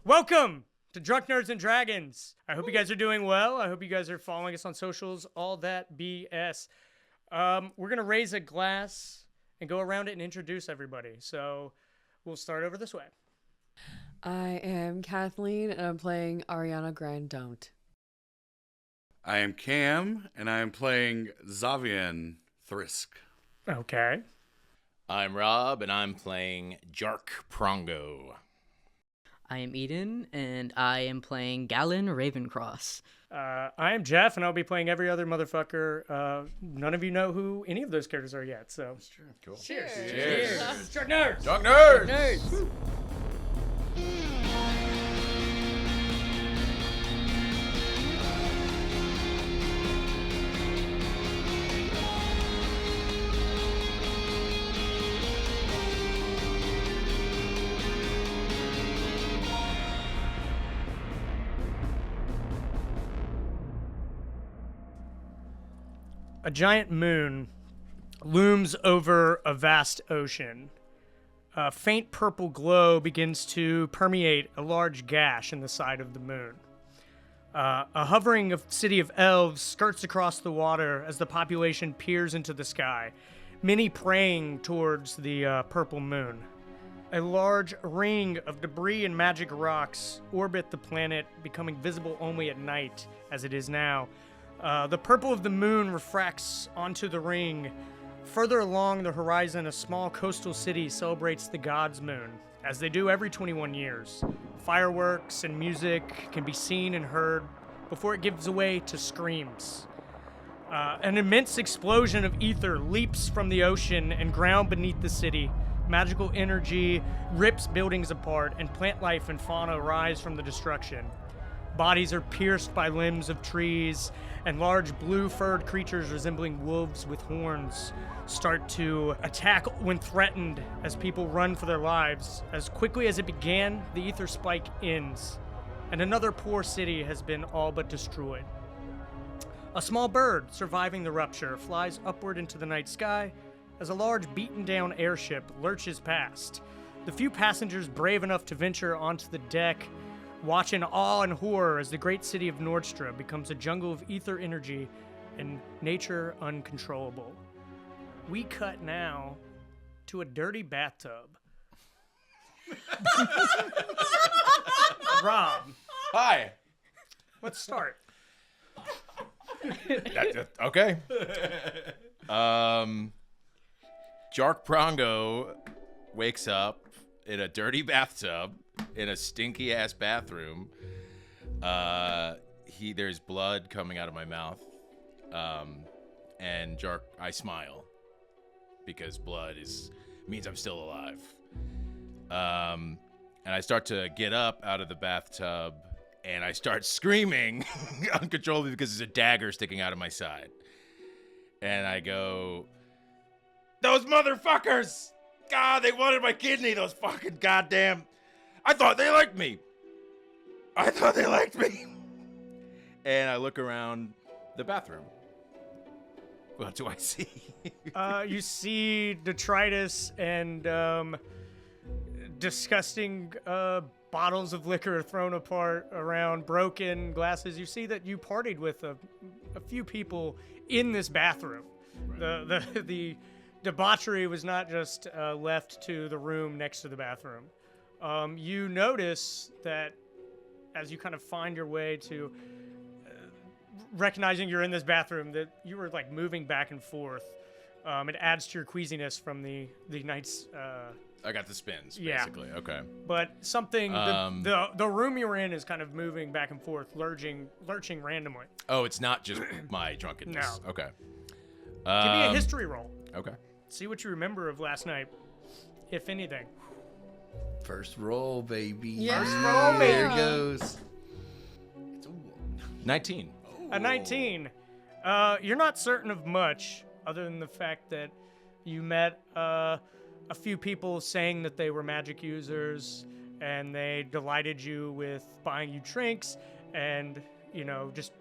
Welcome to Drunk Nerds and Dragons. I hope you guys are doing well. I hope you guys are following us on socials, all that BS. We're going to raise a glass and go around it and introduce everybody. So we'll start over this way. I am Kathleen, and I'm playing Ariana Grandont. I am Cam, and I am playing Xavian Thrisk. Okay. I'm Rob, and I'm playing Jark Prongo. I am Eden, and I am playing Galen Ravencross. I am Jeff, and I'll be playing every other motherfucker. None of you know who any of those characters are yet, so. That's true. Cool. Cheers. Cheers. Drunk Nerds! Drunk Nerds! Nerds! A giant moon looms over a vast ocean. A faint purple glow begins to permeate a large gash in the side of the moon. A hovering city of elves skirts across the water as the population peers into the sky, many praying towards the purple moon. A large ring of debris and magic rocks orbit the planet, becoming visible only at night, as it is now. The purple of the moon refracts onto the ring. Further along the horizon, a small coastal city celebrates the god's moon, as they do every 21 years. Fireworks and music can be seen and heard before it gives way to screams. An immense explosion of ether leaps from the ocean and ground beneath the city. Magical energy rips buildings apart, and plant life and fauna rise from the destruction. Bodies are pierced by limbs of trees, and large blue-furred creatures resembling wolves with horns start to attack when threatened as people run for their lives. As quickly as it began, the ether spike ends, and another poor city has been all but destroyed. A small bird surviving the rupture flies upward into the night sky as a large beaten-down airship lurches past. The few passengers brave enough to venture onto the deck watch in awe and horror as the great city of Nordstrom becomes a jungle of ether energy and nature uncontrollable. We cut now to a dirty bathtub. Rob, Hi. let's start. Okay. Jark Prongo wakes up in a dirty bathtub in a stinky ass bathroom. There's blood coming out of my mouth. And Jark, I smile because blood means I'm still alive. And I start to get up out of the bathtub and I start screaming uncontrollably because there's a dagger sticking out of my side. And I go, "Those motherfuckers! God, they wanted my kidney, those fucking goddamn... I thought they liked me. And I look around the bathroom. What do I see? You see detritus and disgusting bottles of liquor thrown apart around, broken glasses. You see that you partied with a few people in this bathroom. Right. The debauchery was not just left to the room next to the bathroom. You notice that as you kind of find your way to recognizing you're in this bathroom, that you were like moving back and forth. It adds to your queasiness from the night's... I got the spins, yeah. basically. Okay. But something, the room you were in is kind of moving back and forth, lurching randomly. Oh, it's not just my drunkenness. No. Okay. Give me a history roll. Okay. See what you remember of last night, if anything. First roll, baby. Yeah. First roll, baby. There it goes. It's a 19. A 19. You're not certain of much, other than the fact that you met a few people saying that they were magic users, and they delighted you with buying you drinks and, you know, just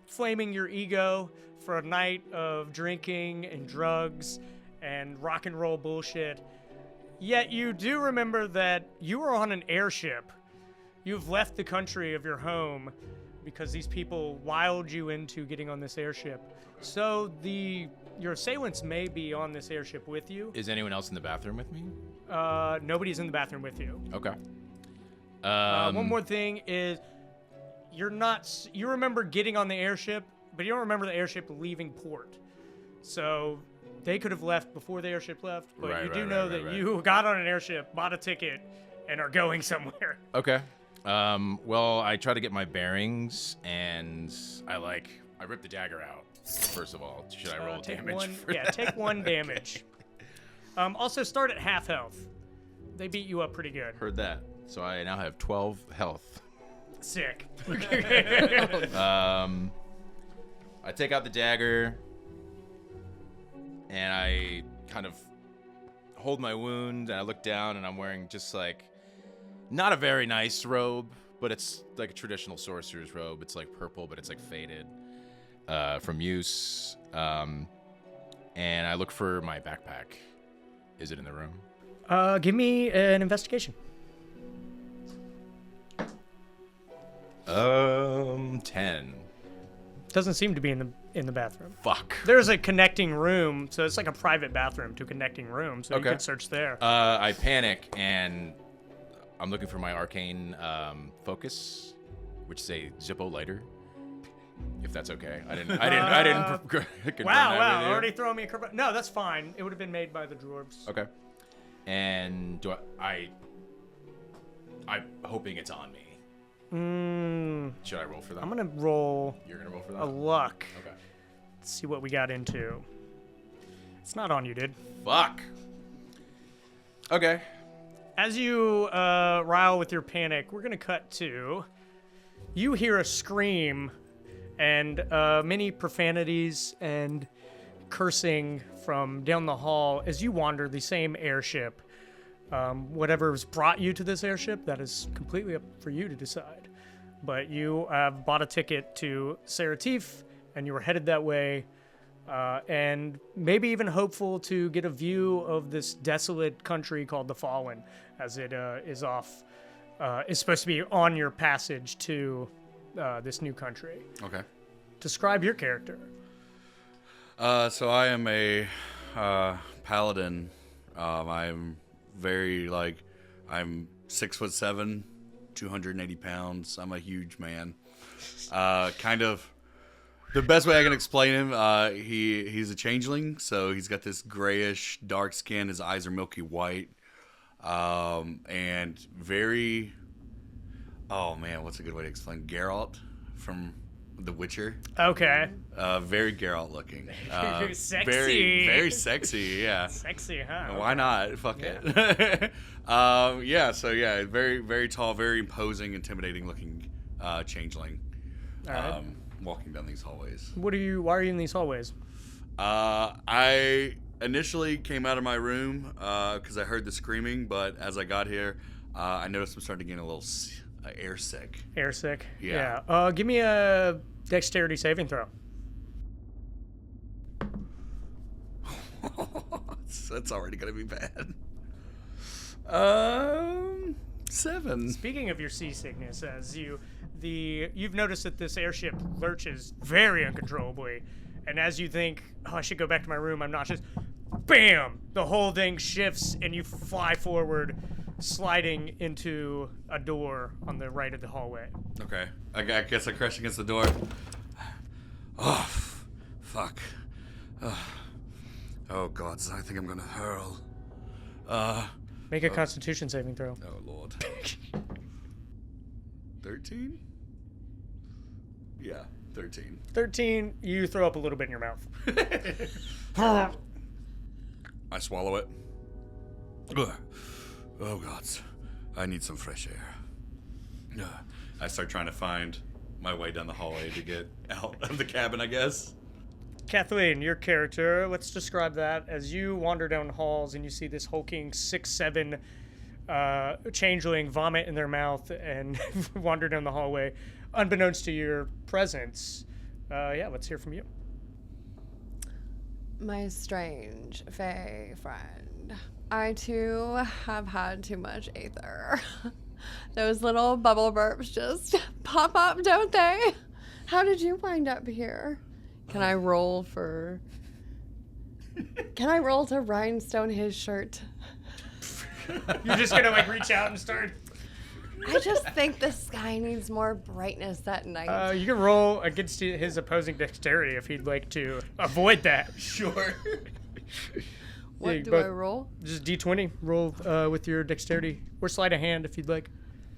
flaming your ego for a night of drinking and drugs and rock and roll bullshit. Yet you do remember that you were on an airship. You've left the country of your home because these people wiled you into getting on this airship. So your assailants may be on this airship with you. Is anyone else in the bathroom with me? Nobody's in the bathroom with you. Okay. One more thing is, you remember getting on the airship, but you don't remember the airship leaving port. So they could have left before the airship left, but you do know that you got on an airship, bought a ticket, and are going somewhere. Okay. Well, I try to get my bearings, and I rip the dagger out. First of all, should I roll damage? Take 1 damage. Also, start at half health. They beat you up pretty good. Heard that. So I now have 12 health. Sick. I take out the dagger, and I kind of hold my wound, and I look down, and I'm wearing just not a very nice robe, but it's like a traditional sorcerer's robe. It's like purple, but it's like faded from use. And I look for my backpack. Is it in the room? Give me an investigation. 10. Doesn't seem to be in the bathroom. Fuck. There's a connecting room, so it's like a private bathroom to a connecting room, so Okay. you could search there. I panic, and I'm looking for my arcane focus, which is a Zippo lighter. If that's okay. I didn't confirm that Wow, with you. already throwing me a curve. No, that's fine. It would have been made by the dwarves. Okay. And I'm hoping it's on me. Should I roll for that? I'm gonna roll You're gonna roll for that? a luck. Okay. Let's see what we got into. It's not on you, dude. Fuck. Okay. As you rile with your panic, we're gonna cut to you hear a scream and many profanities and cursing from down the hall as you wander the same airship. Whatever's brought you to this airship, that is completely up for you to decide. But you have bought a ticket to Seratif, and you were headed that way, and maybe even hopeful to get a view of this desolate country called the Fallen, as it is supposed to be on your passage to this new country. Okay. Describe your character. So I am a paladin. I'm I'm 6'7", 280 pounds. I'm a huge man. Kind of the best way I can explain him. He's a changeling, so he's got this grayish dark skin. His eyes are milky white, and very. Oh man, what's a good way to explain Geralt from The Witcher? Okay. Very Geralt looking. Sexy. Very sexy, yeah. Sexy, huh? Why not? Fuck it. Very, very tall, very imposing, intimidating looking changeling. All right. Walking down these hallways. Why are you in these hallways? I initially came out of my room because I heard the screaming, but as I got here, I noticed I'm starting to get a little air sick. Air sick? Yeah. Give me a dexterity saving throw. That's already going to be bad. 7. Speaking of your seasickness, as you've noticed that this airship lurches very uncontrollably, and as you think, I should go back to my room, I'm not, just bam! The whole thing shifts and you fly forward, sliding into a door on the right of the hallway. Okay. I guess I crash against the door. Oh, fuck. Oh, God. I think I'm going to hurl. Make a Constitution saving throw. Oh, Lord. 13? Yeah, 13. 13, you throw up a little bit in your mouth. I swallow it. Ugh. Oh, God. I need some fresh air. I start trying to find my way down the hallway to get out of the cabin, I guess. Kathleen, your character, let's describe that as you wander down halls and you see this hulking 6'7" changeling vomit in their mouth and wander down the hallway, unbeknownst to your presence. Let's hear from you. My strange fae friend. I too have had too much aether. Those little bubble burps just pop up, don't they? How did you wind up here? Can I roll to rhinestone his shirt? You're just gonna like reach out and start. I just think the sky needs more brightness at night. You can roll against his opposing dexterity if he'd like to avoid that. Sure. What do I roll? Just D20. Roll with your dexterity, or slide a hand if you'd like.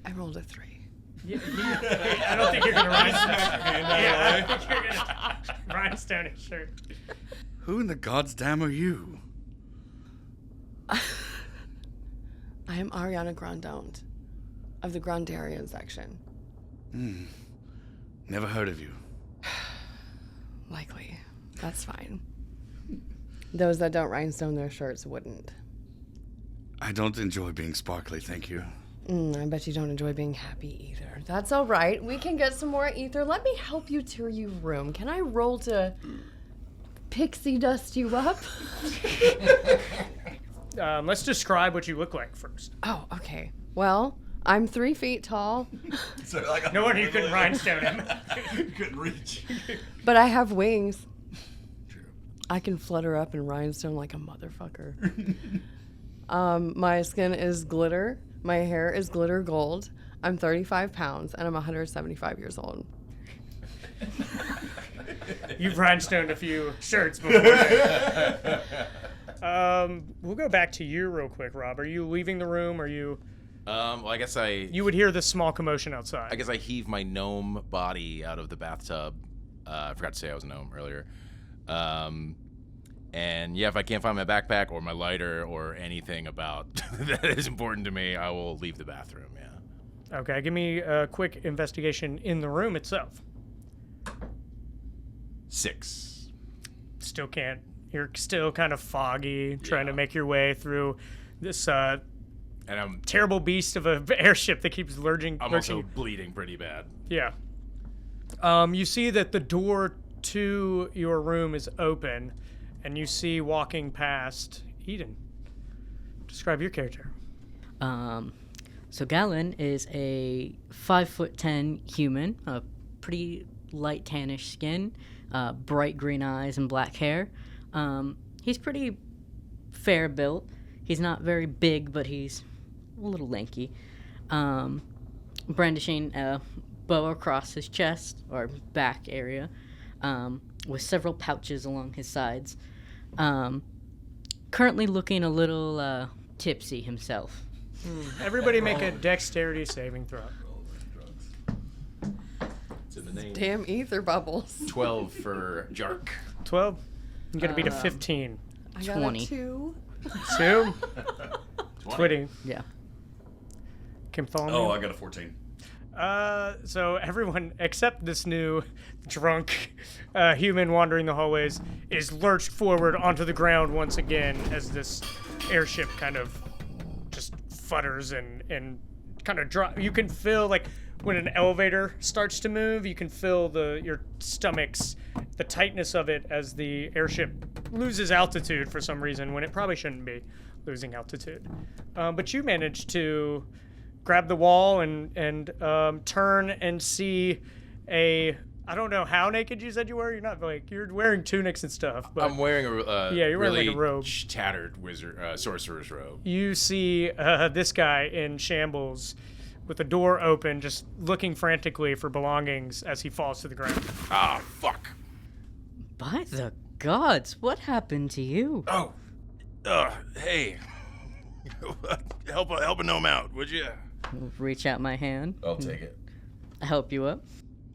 I rolled a 3. I don't think you're gonna rhinestone. I think you're gonna rhinestone his shirt. Who in the God's damn are you? I am Ariana Grandont of the Grandarian section. Never heard of you. Likely. That's fine. Those that don't rhinestone their shirts wouldn't. I don't enjoy being sparkly, thank you. I bet you don't enjoy being happy either. That's all right. We can get some more ether. Let me help you to your room. Can I roll to pixie dust you up? Let's describe what you look like first. Oh, okay. Well, I'm 3 feet tall, So, like, No wonder you couldn't rhinestone him. couldn't reach. but I have wings. I can flutter up and rhinestone like a motherfucker. My skin is glitter. My hair is glitter gold. I'm 35 pounds, and I'm 175 years old. You've rhinestoned a few shirts before. We'll go back to you real quick, Rob. Are you leaving the room? Are you? Well, I guess You would hear this small commotion outside. I guess I heave my gnome body out of the bathtub. I forgot to say I was a gnome earlier. And yeah, if I can't find my backpack or my lighter or anything about that is important to me, I will leave the bathroom. Yeah. Okay, give me a quick investigation in the room itself. 6. Still can't. You're still kind of foggy, trying to make your way through this And I'm terrible beast of an airship that keeps lurching. I'm also bleeding pretty bad. Yeah. You see that the door to your room is open, and you see walking past Eden. Describe your character. So Galen is a 5'10" human, a pretty light tannish skin, bright green eyes and black hair. He's pretty fair built. He's not very big, but he's a little lanky. Brandishing a bow across his chest or back area, with several pouches along his sides. Currently looking a little tipsy himself. Everybody make a dexterity saving throw. It's in the name. Damn ether bubbles. 12 for Jark. 12. You gotta beat a 15. I got 20. a 2. 2. 20. Yeah. Bartholomew. Oh, I got a 14. So everyone except this new drunk human wandering the hallways is lurched forward onto the ground once again as this airship kind of just futters and kind of drop. You can feel like when an elevator starts to move, you can feel your stomachs, the tightness of it as the airship loses altitude for some reason when it probably shouldn't be losing altitude. But you managed to grab the wall and turn and see I don't know how naked you said you were. You're not like, you're wearing tunics and stuff. But I'm wearing a you're wearing really like a robe. tattered sorcerer's robe. You see this guy in shambles with the door open, just looking frantically for belongings as he falls to the ground. Ah, fuck. By the gods, what happened to you? Oh, hey, help a gnome out, would you? Reach out my hand. I'll take it. I help you up.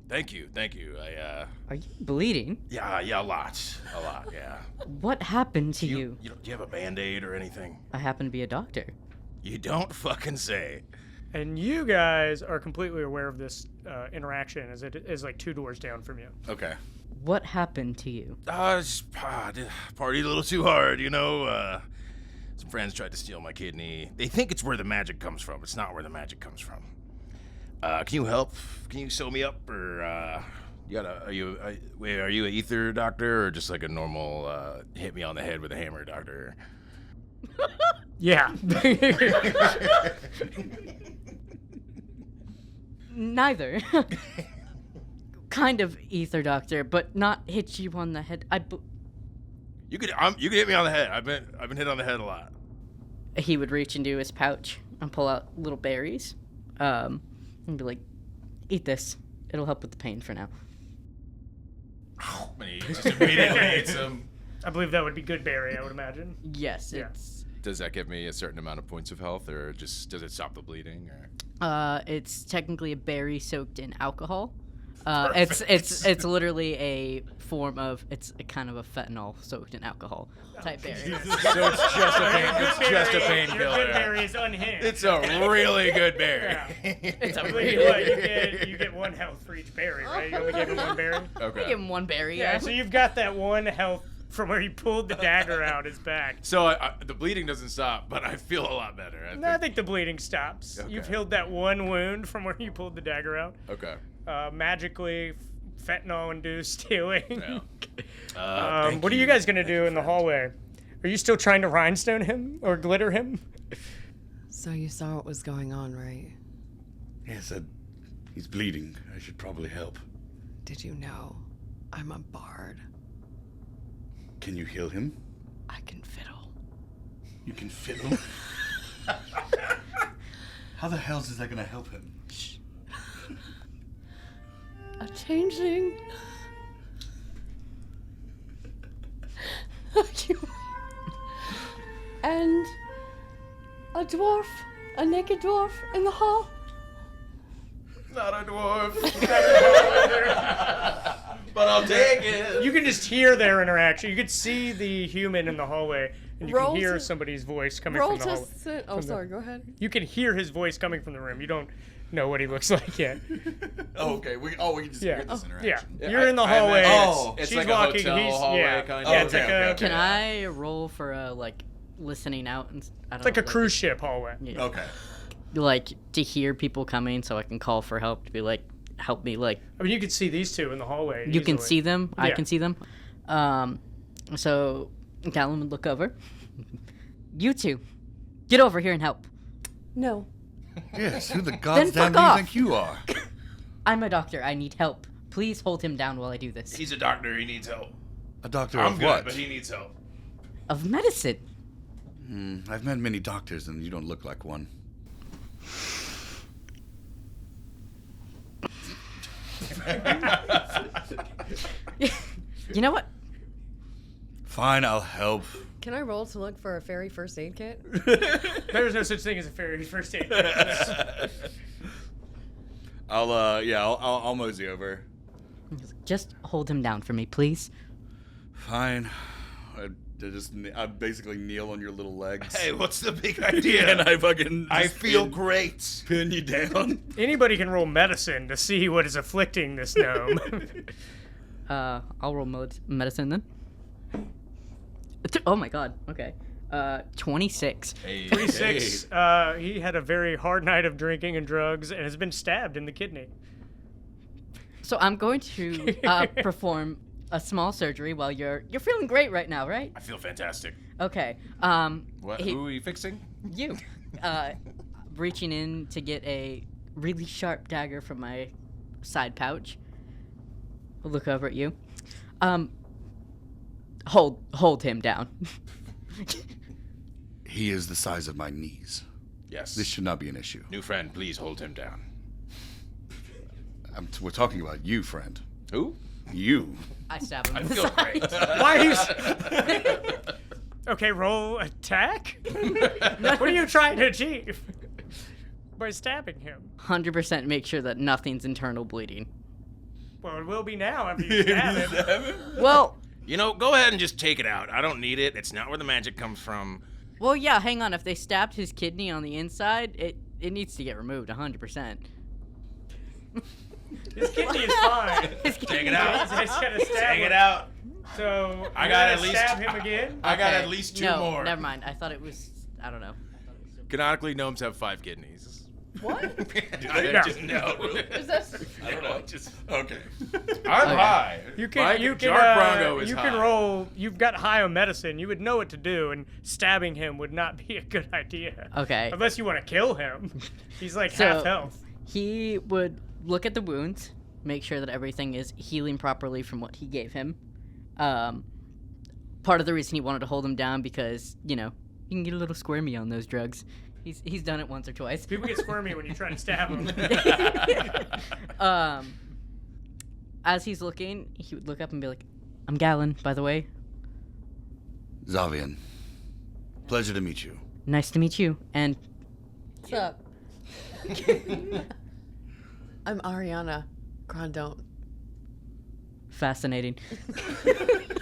Thank you. Are you bleeding? Yeah, a lot, yeah. What happened to you? Do you have a Band-Aid or anything? I happen to be a doctor. You don't fucking say. And you guys are completely aware of this interaction as it is like 2 doors down from you. Okay. What happened to you? Just partied a little too hard, Some friends tried to steal my kidney. They think it's where the magic comes from. It's not where the magic comes from. Can you help? Can you sew me up, or are you an ether doctor, or just like a normal hit me on the head with a hammer doctor? Yeah. Neither. Kind of ether doctor, but not hit you on the head. You could hit me on the head. I've been hit on the head a lot. He would reach into his pouch and pull out little berries, and be like, "Eat this. It'll help with the pain for now." And he just immediately eats them. I believe that would be good berry, I would imagine. Yes, Yeah. it's Does that give me a certain amount of points of health, or just does it stop the bleeding? Or it's technically a berry soaked in alcohol. It's literally a form of it's a kind of a fentanyl soaked in alcohol type berry. so it's just a Your good painkiller. berry is unhinged. It's a really good berry. Yeah. It's a I believe really you get 1 health for each berry, right? You only gave him 1 berry? Okay. Give him one berry. Yeah, so you've got that 1 health from where he pulled the dagger out his back. So the bleeding doesn't stop, but I feel a lot better. I think the bleeding stops. Okay. You've healed that 1 wound from where you pulled the dagger out. Okay. Magically, fentanyl-induced healing. Yeah. What are you guys gonna do in the hallway? Are you still trying to rhinestone him or glitter him? So you saw what was going on, right? Yes, he's bleeding. I should probably help. Did you know I'm a bard? Can you heal him? I can fiddle. You can fiddle? How the hell is that gonna help him? A changeling. And a dwarf, a naked dwarf in the hall. Not a dwarf. But I'll take it. You can just hear their interaction. You could see the human in the hallway, and you Roll can hear to- somebody's voice coming Roll from the to hallway. sit. Oh, sorry. Go ahead. You can hear his voice coming from the room. You don't know what he looks like yet. Oh, okay. We can just Yeah. hear this Yeah. interaction. You're in the hallway. It's She's like a walking. hotel He's hallway yeah. kind Yeah, of. it's Okay, like okay, a okay. Can I roll for like listening out and I don't it's like know, a cruise ship hallway. Yeah. Okay. Like to hear people coming so I can call for help to be like help me like I mean, you could see these two in the hallway. you can easily. see them I Yeah. can see them so Galen would look over. You two get over here and help. No. Yes, who the goddamn fuck do you off. think you are? I'm a doctor. I need help. Please hold him down while I do this. He's a doctor. He needs help. A doctor I'm of good, what? but he needs help. Of medicine. I've met many doctors, and you don't look like one. You know what? Fine, I'll help. Can I roll to look for a fairy first aid kit? There's no such thing as a fairy first aid. I'll mosey over. Just hold him down for me, please. Fine. I basically kneel on your little legs. Hey, what's the big idea? And I fucking I just feel great. pin you down. Anybody can roll medicine to see what is afflicting this gnome. I'll roll medicine then. Oh my god. Okay. 26. Hey, 26. He had a very hard night of drinking and drugs and has been stabbed in the kidney. So I'm going to perform a small surgery while you're feeling great right now, right? I feel fantastic. Okay. What? He- Who are you fixing? You. Reaching in to get a really sharp dagger from my side pouch. I'll look over at you. Hold him down. He is the size of my knees. Yes. This should not be an issue. New friend, please hold him down. We're talking about you, friend. Who? You. I stab him. I in the feel side. great. Why are you... Okay, roll attack? What are you trying to achieve? By stabbing him. 100% make sure that nothing's internal bleeding. Well, it will be now after you stab him. Well, You know, go ahead and just take it out. I don't need it. It's not where the magic comes from. yeah, hang on. If they stabbed his kidney on the inside, it needs to get removed 100%. His kidney is fine. Take it out. I just gotta stab Take him. it out. So, I you got gotta at least- stab him again? I got Okay. at least two no, more. never mind. I thought it was, I don't know. Canonically, gnomes have 5 kidneys. What? I just know. Is that? I don't know. Okay. I'm high. You can Mike, you can Jark Prongo is you high. can roll. You've got high on medicine. You would know what to do, and stabbing him would not be a good idea. Okay. Unless you want to kill him. He's like So- half health. He would look at the wounds, make sure that everything is healing properly from what he gave him. Part of the reason he wanted to hold him down because, you know, you can get a little squirmy on those drugs. He's done it once or twice. People get squirmy when you try to stab them. As he's looking, he would look up and be like, I'm Galen, by the way. Xavian, pleasure to meet you. Nice to meet you. And What's up? I'm Ariana. Grandont. fascinating.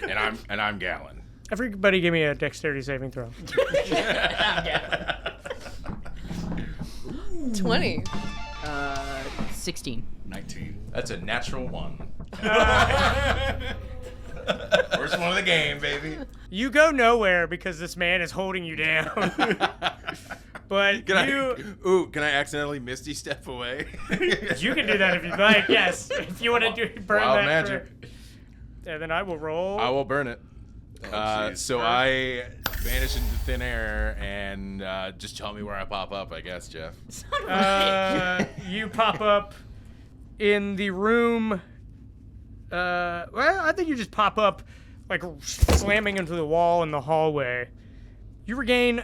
and I'm Galen. Everybody give me a dexterity saving throw. 20. 16. 19. That's a natural 1. First one of the game, baby. You go nowhere because this man is holding you down. But Can you I accidentally Misty step away? you can do that if you'd like. Yes, if you want to do burn Wild that. magic. And then I will roll. I will burn it. jeez. So I vanish into thin air and just tell me where I pop up, I guess, Jeff. You pop up in the room. Well, I think you just pop up, like slamming into the wall in the hallway. You regain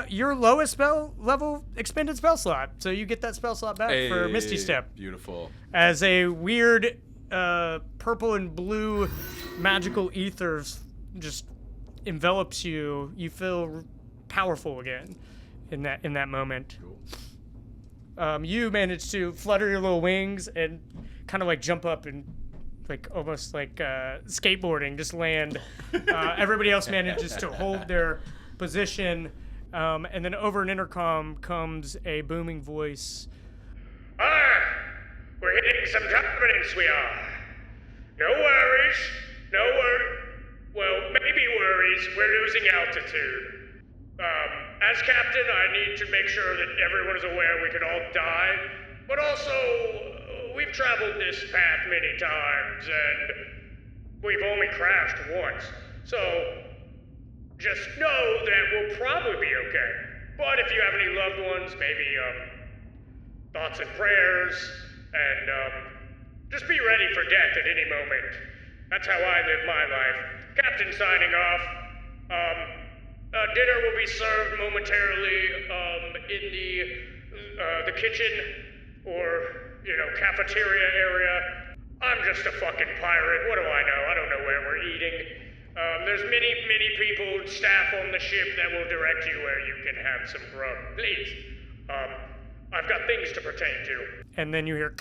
your lowest spell level expended spell slot, so you get that spell slot back for Misty Step. Beautiful. As a weird purple and blue magical ether just envelops you, you feel powerful again in that moment. You manage to flutter your little wings and kind of like jump up and like almost like skateboarding, just land. Everybody else manages to hold their position, and then over an intercom comes a booming voice. We're hitting some turbulence, we are. No worries. Well, maybe worries. We're losing altitude. As captain, I need to make sure that everyone is aware we could all die. But also, we've traveled this path many times, and we've only crashed once. So, just know that we'll probably be okay. But if you have any loved ones, maybe, thoughts and prayers, and, just be ready for death at any moment. That's how I live my life. Captain signing off. Dinner will be served momentarily, in the kitchen, or, cafeteria area. I'm just a fucking pirate. What do I know? I don't know where we're eating. There's many people, staff on the ship that will direct you where you can have some grub. Please. I've got things to pertain to. And then you hear,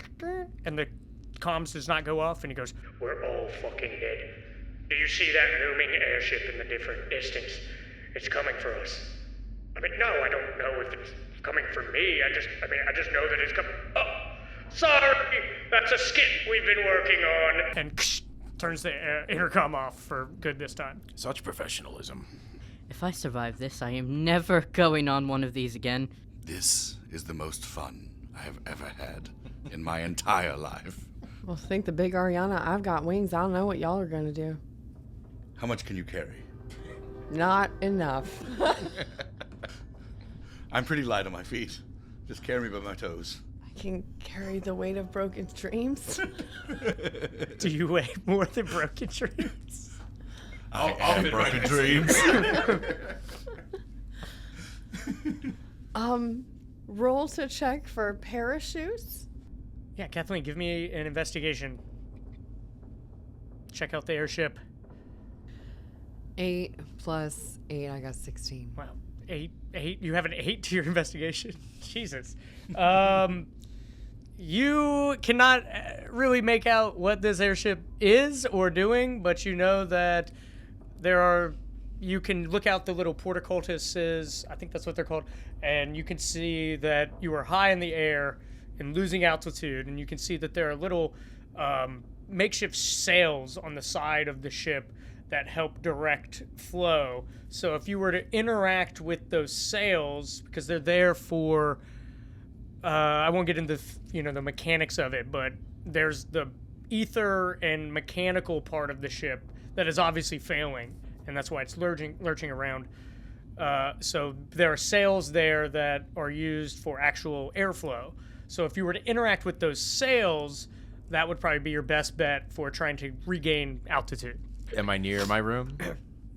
and the comms does not go off, and he goes, We're all fucking dead. Do you see that looming airship in the different distance? It's coming for us. I mean, no, I don't know if it's coming for me. I just know that it's coming. Oh, sorry. That's a skit we've been working on. and turns the intercom off for good this time. Such professionalism. If I survive this, I am never going on one of these again. This is the most fun I have ever had in my entire life. Well, think the big Ariana. I've got wings. I don't know what y'all are gonna do. How much can you carry? Not enough. I'm pretty light on my feet. Just carry me by my toes. I can carry the weight of broken dreams. Do you weigh more than broken dreams? I am broken dreams. Roll to check for parachutes. Yeah, Kathleen, give me an investigation. Check out the airship. 8 plus 8, I got 16. Wow, 8. You have an 8 to your investigation. Jesus. You cannot really make out what this airship is or doing, but you know that you can look out the little portcullises, I think that's what they're called, and you can see that you are high in the air and losing altitude, and you can see that there are little makeshift sails on the side of the ship that help direct flow. So if you were to interact with those sails, because they're there for I won't get into the mechanics of it, but there's the ether and mechanical part of the ship that is obviously failing, and that's why it's lurching around. So there are sails there that are used for actual airflow. So if you were to interact with those sails, that would probably be your best bet for trying to regain altitude. Am I near my room?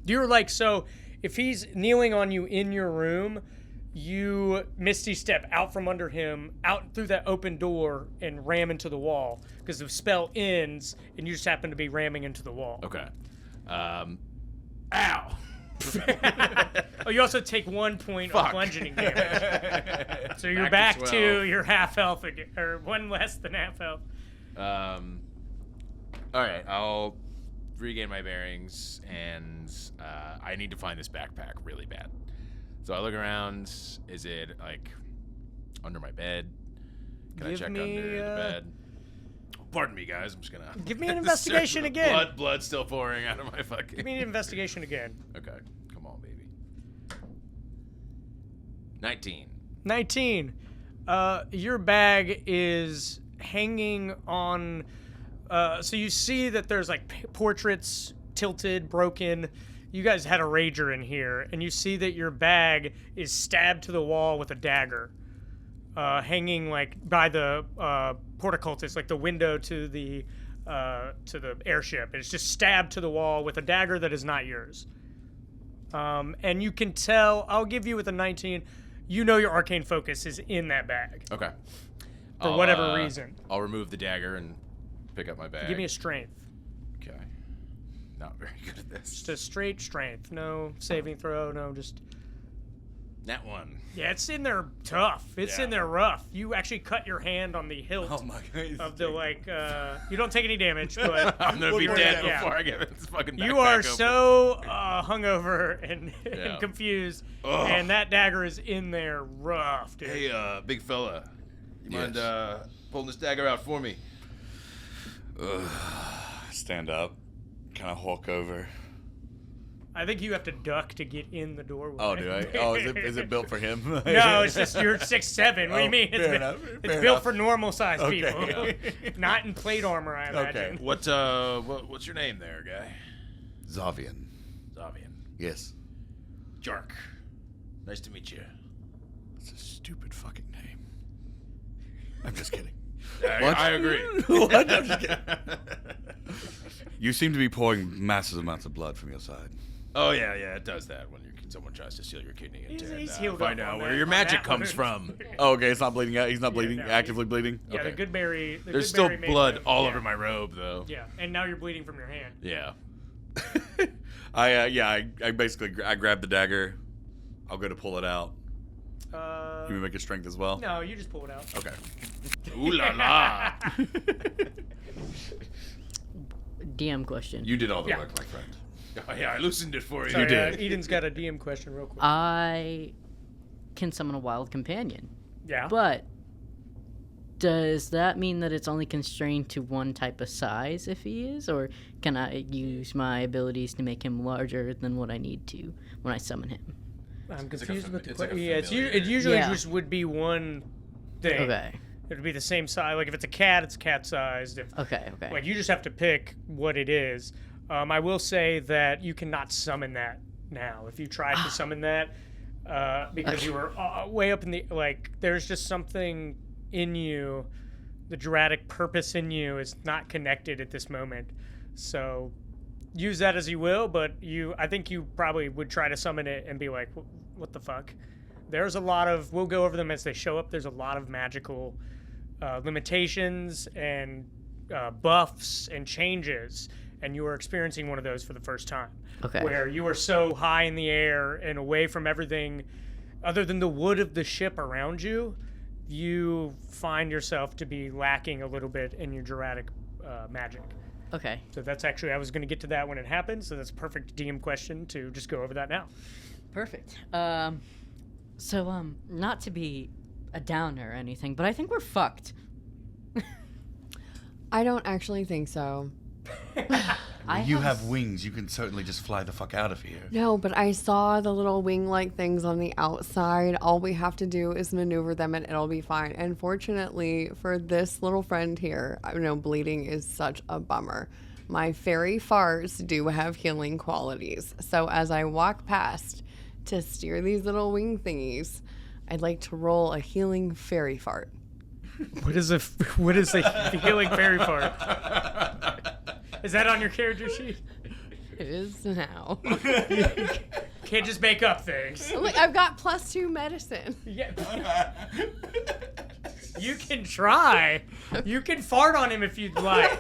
You're like, so if he's kneeling on you in your room, you Misty step out from under him, out through that open door, and ram into the wall because the spell ends, and you just happen to be ramming into the wall. Okay. Ow. Oh, you also take 1 point of bludgeoning damage. So you're back to your half health again, or one less than half health. All right, I'll regain my bearings, and I need to find this backpack really bad. So I look around. Is it like under my bed? Can I check under the bed? Pardon me, guys. I'm just gonna give me an investigation again. Blood still pouring out of my fucking. Give me an investigation again. Okay, come on, baby. 19. 19. Your bag is hanging on. So you see that there's like portraits tilted, broken. You guys had a rager in here, and you see that your bag is stabbed to the wall with a dagger, hanging like by the portcullis, like the window to the airship. It's just stabbed to the wall with a dagger that is not yours. And you can tell. I'll give you with a 19. You know your arcane focus is in that bag. Okay. For whatever reason. I'll remove the dagger and pick up my bag. Give me a strength. Okay. Not very good at this. Just a straight strength. No saving throw. No, just. That one. Yeah, it's in there tough. It's in there rough. You actually cut your hand on the hilt of the you don't take any damage, but I'm gonna be dead before I get this fucking backpack you are open. so hungover and confused, and that dagger is in there rough, dude. Hey, big fella, you mind pulling this dagger out for me? Stand up, kind of walk over. I think you have to duck to get in the doorway. Oh, do I? Oh, is it built for him? No, it's just you're 6'7". What do you mean? It's built for normal sized people, not in plate armor, I imagine. Okay. What's your name there, guy? Xavian. Xavian. Yes. Jark. Nice to meet you. It's a stupid fucking name. I'm just kidding. I agree. What? I'm just kidding. You seem to be pouring massive amounts of blood from your side. Oh yeah, it does that when someone tries to steal your kidney and find out where that- your on magic that comes one. from. Oh, okay, it's not bleeding out. He's not bleeding, no, actively bleeding. Yeah, Okay. the good berry. There's still blood all over my robe, though. Yeah, and now you're bleeding from your hand. Yeah. I basically grab the dagger. I'll go to pull it out. You make a strength as well. No, you just pull it out. Okay. Ooh la la. DM question. You did all the work, my friend. Oh, yeah, I loosened it for you. Sorry, You did. Eden's got a DM question real quick. I can summon a wild companion. Yeah. But does that mean that it's only constrained to one type of size if he is? Or can I use my abilities to make him larger than what I need to when I summon him? I'm confused with the it's like a question. familiar. It usually just would be one thing. Okay. It would be the same size. Like if it's a cat, it's cat sized. Okay. Like you just have to pick what it is. I will say that you cannot summon that now. If you tried to summon that, because you were way up in the there's just something in you, the Juratic purpose in you is not connected at this moment. So use that as you will, but I think you probably would try to summon it and be like, what the fuck? There's a lot of, we'll go over them as they show up. There's a lot of magical limitations and buffs and changes, and you are experiencing one of those for the first time. Okay. Where you are so high in the air and away from everything other than the wood of the ship around you, you find yourself to be lacking a little bit in your Juratic magic. Okay. So that's actually, I was going to get to that when it happened, so that's a perfect DM question to just go over that now. Perfect. So, not to be a downer or anything, but I think we're fucked. I don't actually think so. You have wings. You can certainly just fly the fuck out of here. No, but I saw the little wing-like things on the outside. All we have to do is maneuver them and it'll be fine. And fortunately for this little friend here, I know bleeding is such a bummer. My fairy farts do have healing qualities. So as I walk past to steer these little wing thingies, I'd like to roll a healing fairy fart. What is a healing fairy fart? Is that on your character sheet? It is now. Can't just make up things. Look, I've got +2 medicine. Yeah. You can try. You can fart on him if you'd like.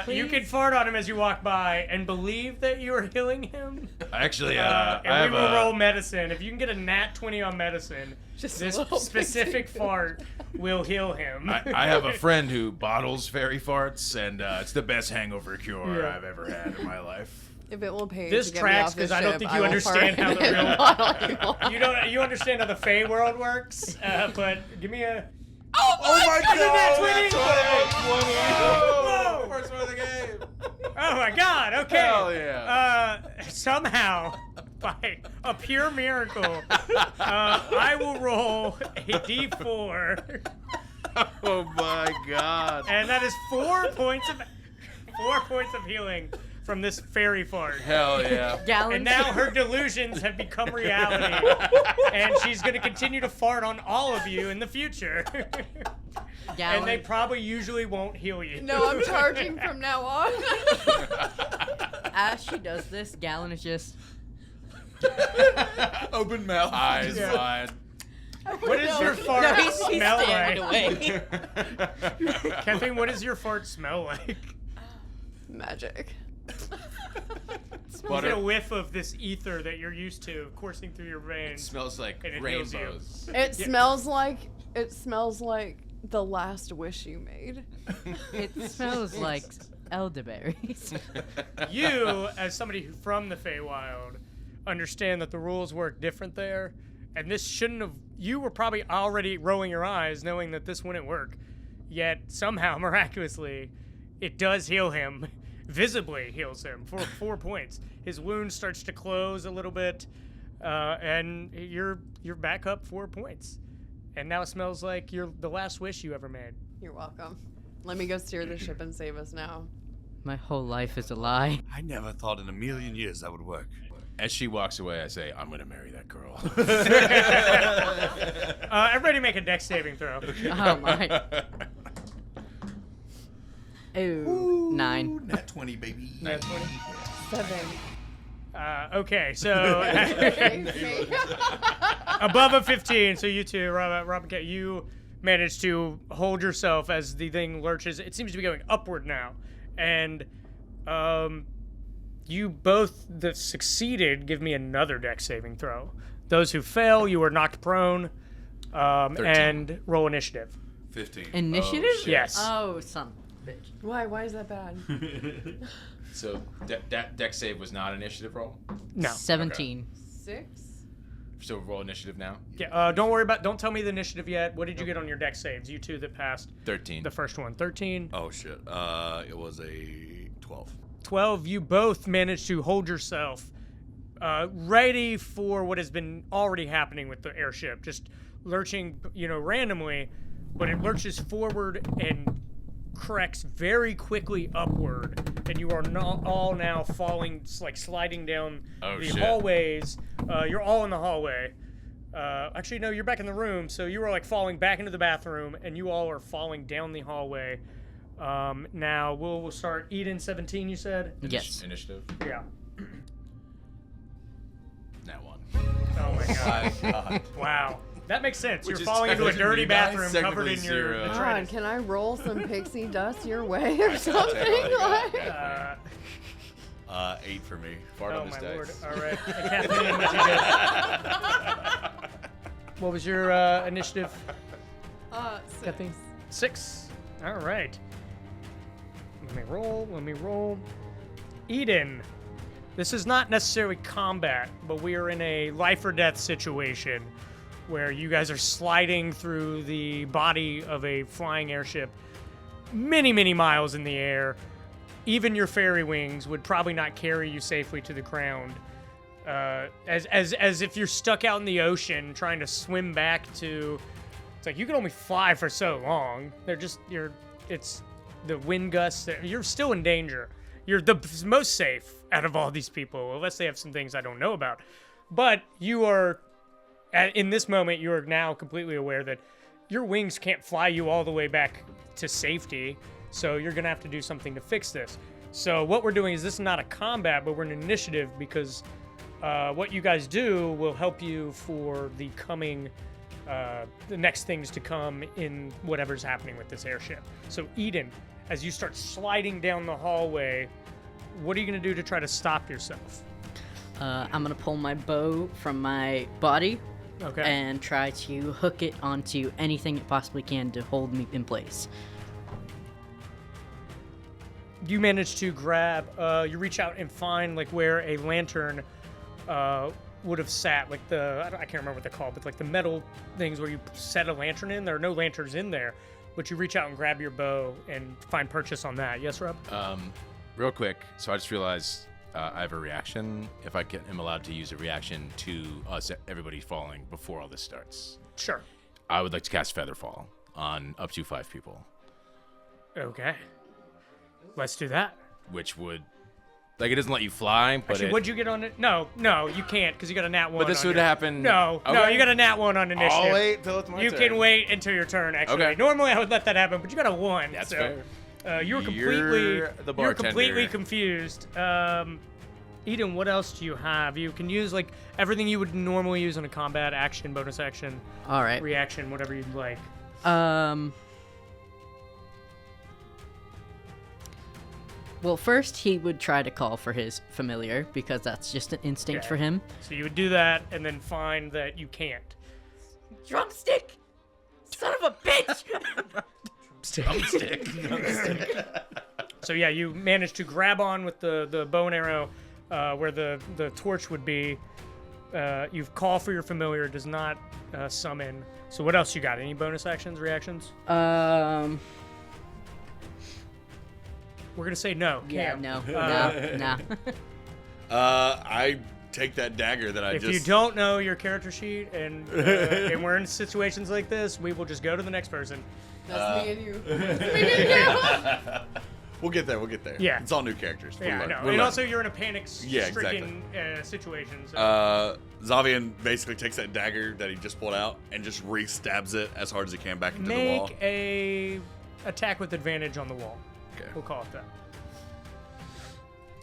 You can fart on him as you walk by and believe that you are healing him. Actually, And we will roll medicine. If you can get a nat 20 on medicine, Just this a little specific fart will heal him. I have a friend who bottles fairy farts, and it's the best hangover cure Yeah. I've ever had in my life. If it will pay This to get tracks me off this because I don't ship, think I you will understand fart how the in real. a bottle. You understand how the Fey world works, but give me a. Oh my Nat 20! Whoa! First one of the game. Oh my God! Okay. Hell yeah. Somehow, by a pure miracle, I will roll a d4, Oh my god. and that is 4 points of healing from this fairy fart. Hell yeah. Galen. And now her delusions have become reality, and she's going to continue to fart on all of you in the future. Galen. And they probably usually won't heal you. No, I'm charging from now on. As she does this, Galen is just. Open mouth. Eyes Yeah. wide. What does your fart No, he's smell standing like? away. Kathleen, what does your fart smell like? Magic. You get a whiff of this ether that you're used to coursing through your veins. Smells like And it heals you. rainbows. It smells like the last wish you made. It smells like elderberries. You, as somebody from the Feywild, understand that the rules work different there, and this shouldn't have. You were probably already rolling your eyes, knowing that this wouldn't work. Yet somehow, miraculously, it does heal him. Visibly heals him for 4 points. His wound starts to close a little bit, and you're back up 4 points. And now it smells like you're the last wish you ever made. You're welcome. Let me go steer the ship and save us now. My whole life is a lie. I never thought in a million years that would work. As she walks away, I say, I'm gonna marry that girl. Everybody make a dex saving throw. Oh my. Ooh, 9. Nat 20, baby. Nat 20. 7. Okay, so above a 15, so you two, Rob, you managed to hold yourself as the thing lurches. It seems to be going upward now, and you both that succeeded. Give me another dex saving throw. Those who fail, you are knocked prone, and roll initiative. 15. Initiative? Oh, shit. Yes. Oh, son of a bitch. Why is that bad? So deck save was not initiative roll. No. 17. 6? So roll initiative now. Yeah. Don't tell me the initiative yet. What did you get on your dex saves? You two that passed 13. the first one. 13. Oh, shit. It was a 12. 12. You both managed to hold yourself ready for what has been already happening with the airship. Just lurching, randomly, but it lurches forward and corrects very quickly upward, and you are all now falling, like sliding down the hallways. You're all in the hallway. Actually, no, you're back in the room, so you are like falling back into the bathroom, and you all are falling down the hallway. Now we'll start. Eden 17, you said? Yes. Initiative. Yeah. That one. Oh my god. God. Wow. That makes sense. Which You're is falling into a technically dirty you bathroom guys, covered in technically your zero. God, detritus. can I roll some pixie dust your way or something? Technically, Like, yeah. 8 for me. Fart Oh on this my dice. lord. All right. And Kathleen, what you did? What was your initiative, 6. Kathleen? 6. All right. Let me roll. Eden. This is not necessarily combat, but we are in a life or death situation where you guys are sliding through the body of a flying airship many, many miles in the air. even your fairy wings would probably not carry you safely to the ground. As if you're stuck out in the ocean trying to swim back to, it's like you can only fly for so long. It's the wind gusts. You're still in danger. You're the most safe out of all these people, unless they have some things I don't know about. But you are, in this moment, you are now completely aware that your wings can't fly you all the way back to safety. So you're gonna have to do something to fix this. So what we're doing is, this is not a combat, but we're an initiative, because what you guys do will help you for the coming, the next things to come in whatever's happening with this airship. So Eden, as you start sliding down the hallway, what are you going to do to try to stop yourself? I'm going to pull my bow from my body Okay. and try to hook it onto anything it possibly can to hold me in place. You manage to grab, you reach out and find like where a lantern would have sat, like I can't remember what they're called, but like the metal things where you set a lantern in. There are no lanterns in there, but you reach out and grab your bow and find purchase on that. Yes, Rob? Real quick, so I just realized I have a reaction. If I am allowed to use a reaction to everybody falling before all this starts. Sure. I would like to cast Featherfall on up to 5 people. Okay. Let's do that. Which would, like, it doesn't let you fly, but Actually, what'd you get on it? No, you can't, because you got a nat 1. But this on would your- happen. No, you got a nat 1 on initiative. I'll wait till it's my You turn. can wait until your turn, actually. Okay. Normally I would let that happen, but you got a 1. That's so, fair. You were You're the you're completely bartender. confused. Eden, what else do you have? You can use like everything you would normally use in a combat: action, bonus action, All right. reaction, whatever you'd like. Well, first he would try to call for his familiar, because that's just an instinct Okay. for him. So you would do that, and then find that you can't. Drumstick! Son of a bitch! So yeah, you managed to grab on with the bow and arrow where the torch would be. You've called for your familiar, does not summon. So what else you got? Any bonus actions, reactions? We're gonna say no. Yeah, Cam. no. No. I take that dagger that I If just. you don't know your character sheet and we're in situations like this, we will just go to the next person. That's me and you. We'll get there. We'll get there. Yeah. It's all new characters. Yeah, I know. We'll And learn. also, you're in a Yeah, panic-stricken situation. So. Xavian basically takes that dagger that he just pulled out and just re-stabs it as hard as he can back into the wall. Make a attack with advantage on the wall. Okay. We'll call it that.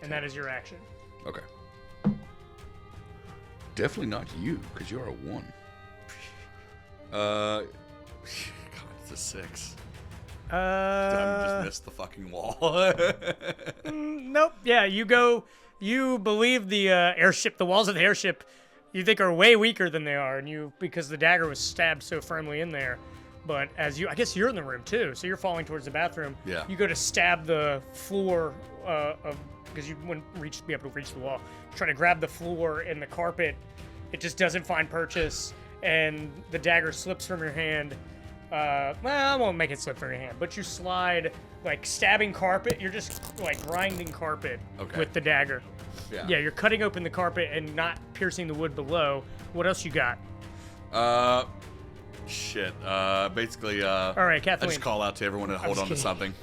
And that is your action. Okay. Definitely not you, because you're a 1. God, it's a 6. Did I just miss the fucking wall? Nope. Yeah, you believe the airship, the walls of the airship, you think are way weaker than they are, and because the dagger was stabbed so firmly in there. But I guess you're in the room too, so you're falling towards the bathroom. Yeah. You go to stab the floor because you wouldn't be able to reach the wall. Trying to grab the floor and the carpet, it just doesn't find purchase, and the dagger slips from your hand. Well, I won't make it slip from your hand, but you slide, like stabbing carpet. You're just like grinding carpet with the dagger. Yeah, you're cutting open the carpet and not piercing the wood below. What else you got? Shit. Basically, All right, I Kathleen. just call out to everyone to hold on to kidding. something.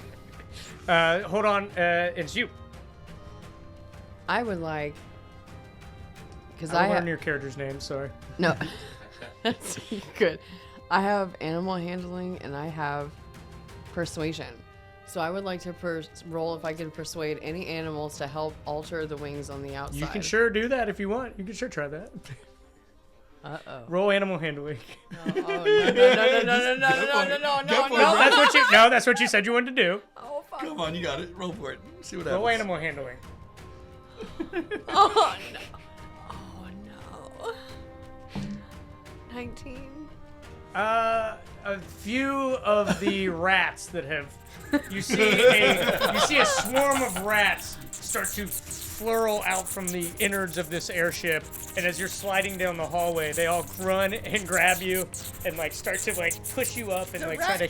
Hold on, it's you. I would like, because I I learned have your character's name. Sorry. no. That's good. I have animal handling and I have persuasion. So I would like to roll if I can persuade any animals to help alter the wings on the outside. You can sure do that if you want. You can sure try that. Uh-oh. Roll animal handling. Oh, no. That's what you said you wanted to do. Oh, fuck. Come on, you got it. Roll for it. See what Roll happens. animal handling. Oh, no. Oh, no. 19. A few of the rats that have you see a swarm of rats start to flurl out from the innards of this airship, and as you're sliding down the hallway, they all run and grab you and like start to like push you up and like try to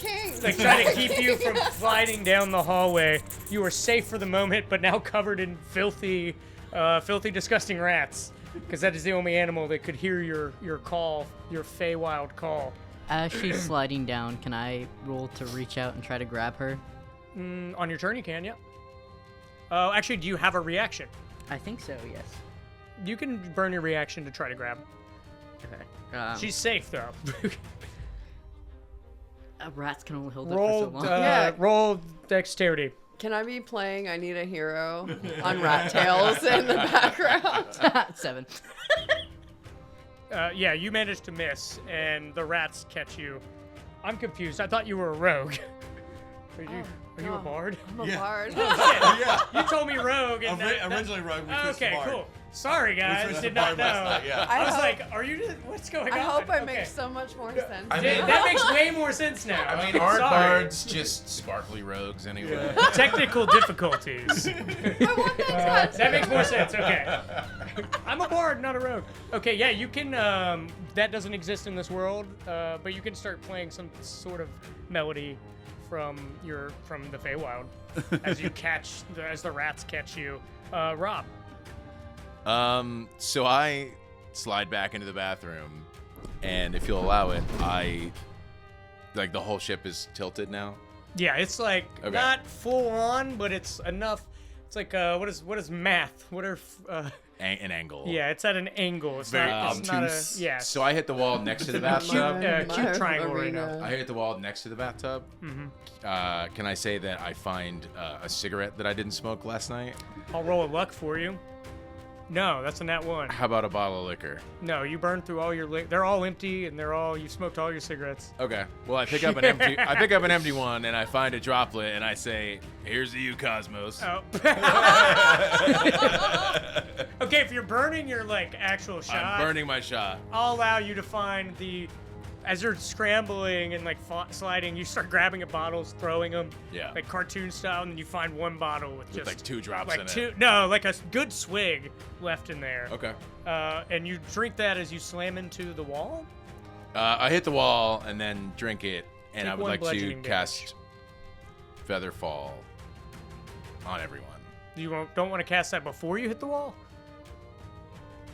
keep you from sliding down the hallway. You are safe for the moment, but now covered in filthy, disgusting rats, because that is the only animal that could hear your call, your Feywild call. As she's sliding down, can I roll to reach out and try to grab her? On your turn, you can, yeah. Actually, do you have a reaction? I think so, yes. You can burn your reaction to try to grab. Okay. She's safe, though. Rats can only hold up for so long. Roll dexterity. Can I be playing I Need a Hero on Rat Tails in the background? 7. Yeah, you managed to miss, and the rats catch you. I'm confused. I thought you were a rogue. Are you a bard? I'm a bard. Yeah. You told me rogue. And Originally rogue. Okay, cool. Sorry, guys. Did not know. Yeah. I was like, are you just, what's going on? I hope I Okay. make so much more sense. That makes way more sense now. I mean, aren't Sorry. bards just sparkly rogues anyway? Technical difficulties. I want that touch. That makes more sense. Okay. I'm a bard, not a rogue. Okay, yeah, you can. That doesn't exist in this world, but you can start playing some sort of melody from the Feywild as you as the rats catch you. Rob. So I slide back into the bathroom, and if you'll allow it, the whole ship is tilted now. Yeah, it's like Okay. not full on, but it's enough. It's like what is math? What are An angle. yeah, it's at an angle. It's Very not. It's not a obtuse. yeah. So I hit the wall next to the bathtub. Cute triangle right now. I hit the wall next to the bathtub. Mm-hmm. Can I say that I find a cigarette that I didn't smoke last night? I'll roll a luck for you. No, that's a nat 1. How about a bottle of liquor? No, you burned through all your. They're all empty, and you smoked all your cigarettes. Okay. Well, I pick up an empty. I pick up an empty one, and I find a droplet, and I say, "Here's to you, Cosmos." Oh. Okay, if you're burning your actual shot, I'm burning my shot. I'll allow you to find as you're scrambling and sliding, you start grabbing at bottles, throwing them, Yeah. like cartoon style, and then you find one bottle with just With 2 drops like in two, it. no, like a good swig left in there. Okay. And you drink that as you slam into the wall. I hit the wall and then drink it, and Take I would one like to bludgeoning cast Featherfall on everyone. You don't want to cast that before you hit the wall?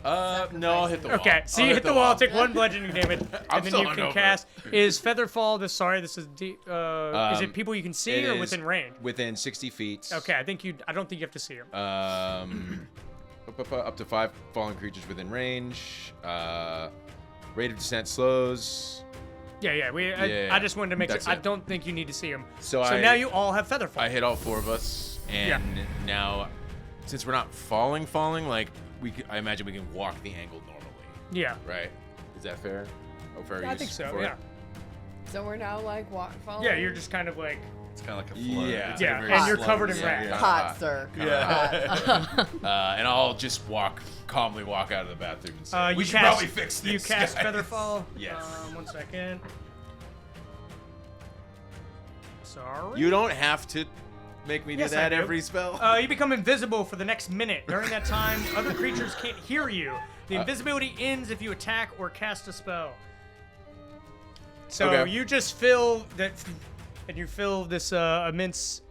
No, I'll hit the wall. Okay, so I'll you hit the wall, take 1 bludgeoning damage, I'm and then still you can hungover. cast. Is Featherfall this is is it people you can see It or is within range? Within 60 feet. Okay, I don't think you have to see them. Up to 5 fallen creatures within range. Rate of descent slows. Yeah. Yeah, I just wanted to make sure. that's I it. don't think you need to see them. So now you all have Featherfall. I hit all 4 of us, and now, since we're not falling, I imagine we can walk the angle normally. Yeah. Right? Is that fair? Fair I use think so. for it? Yeah. So we're now following. Yeah, you're just kind of like. It's kind of like a flood. Yeah. It's Yeah, like a very and you're slow- covered in yeah, rats. yeah. Hot, sir. And I'll just calmly walk out of the bathroom and say, You we should cast- probably fix this, You cast guys." Featherfall. Yes. 1 second. Sorry. You don't have to make me do Yes, I that do. every spell. You become invisible for the next minute. During that time, other creatures can't hear you. The invisibility ends if you attack or cast a spell. So Okay. you just feel that, and you feel this immense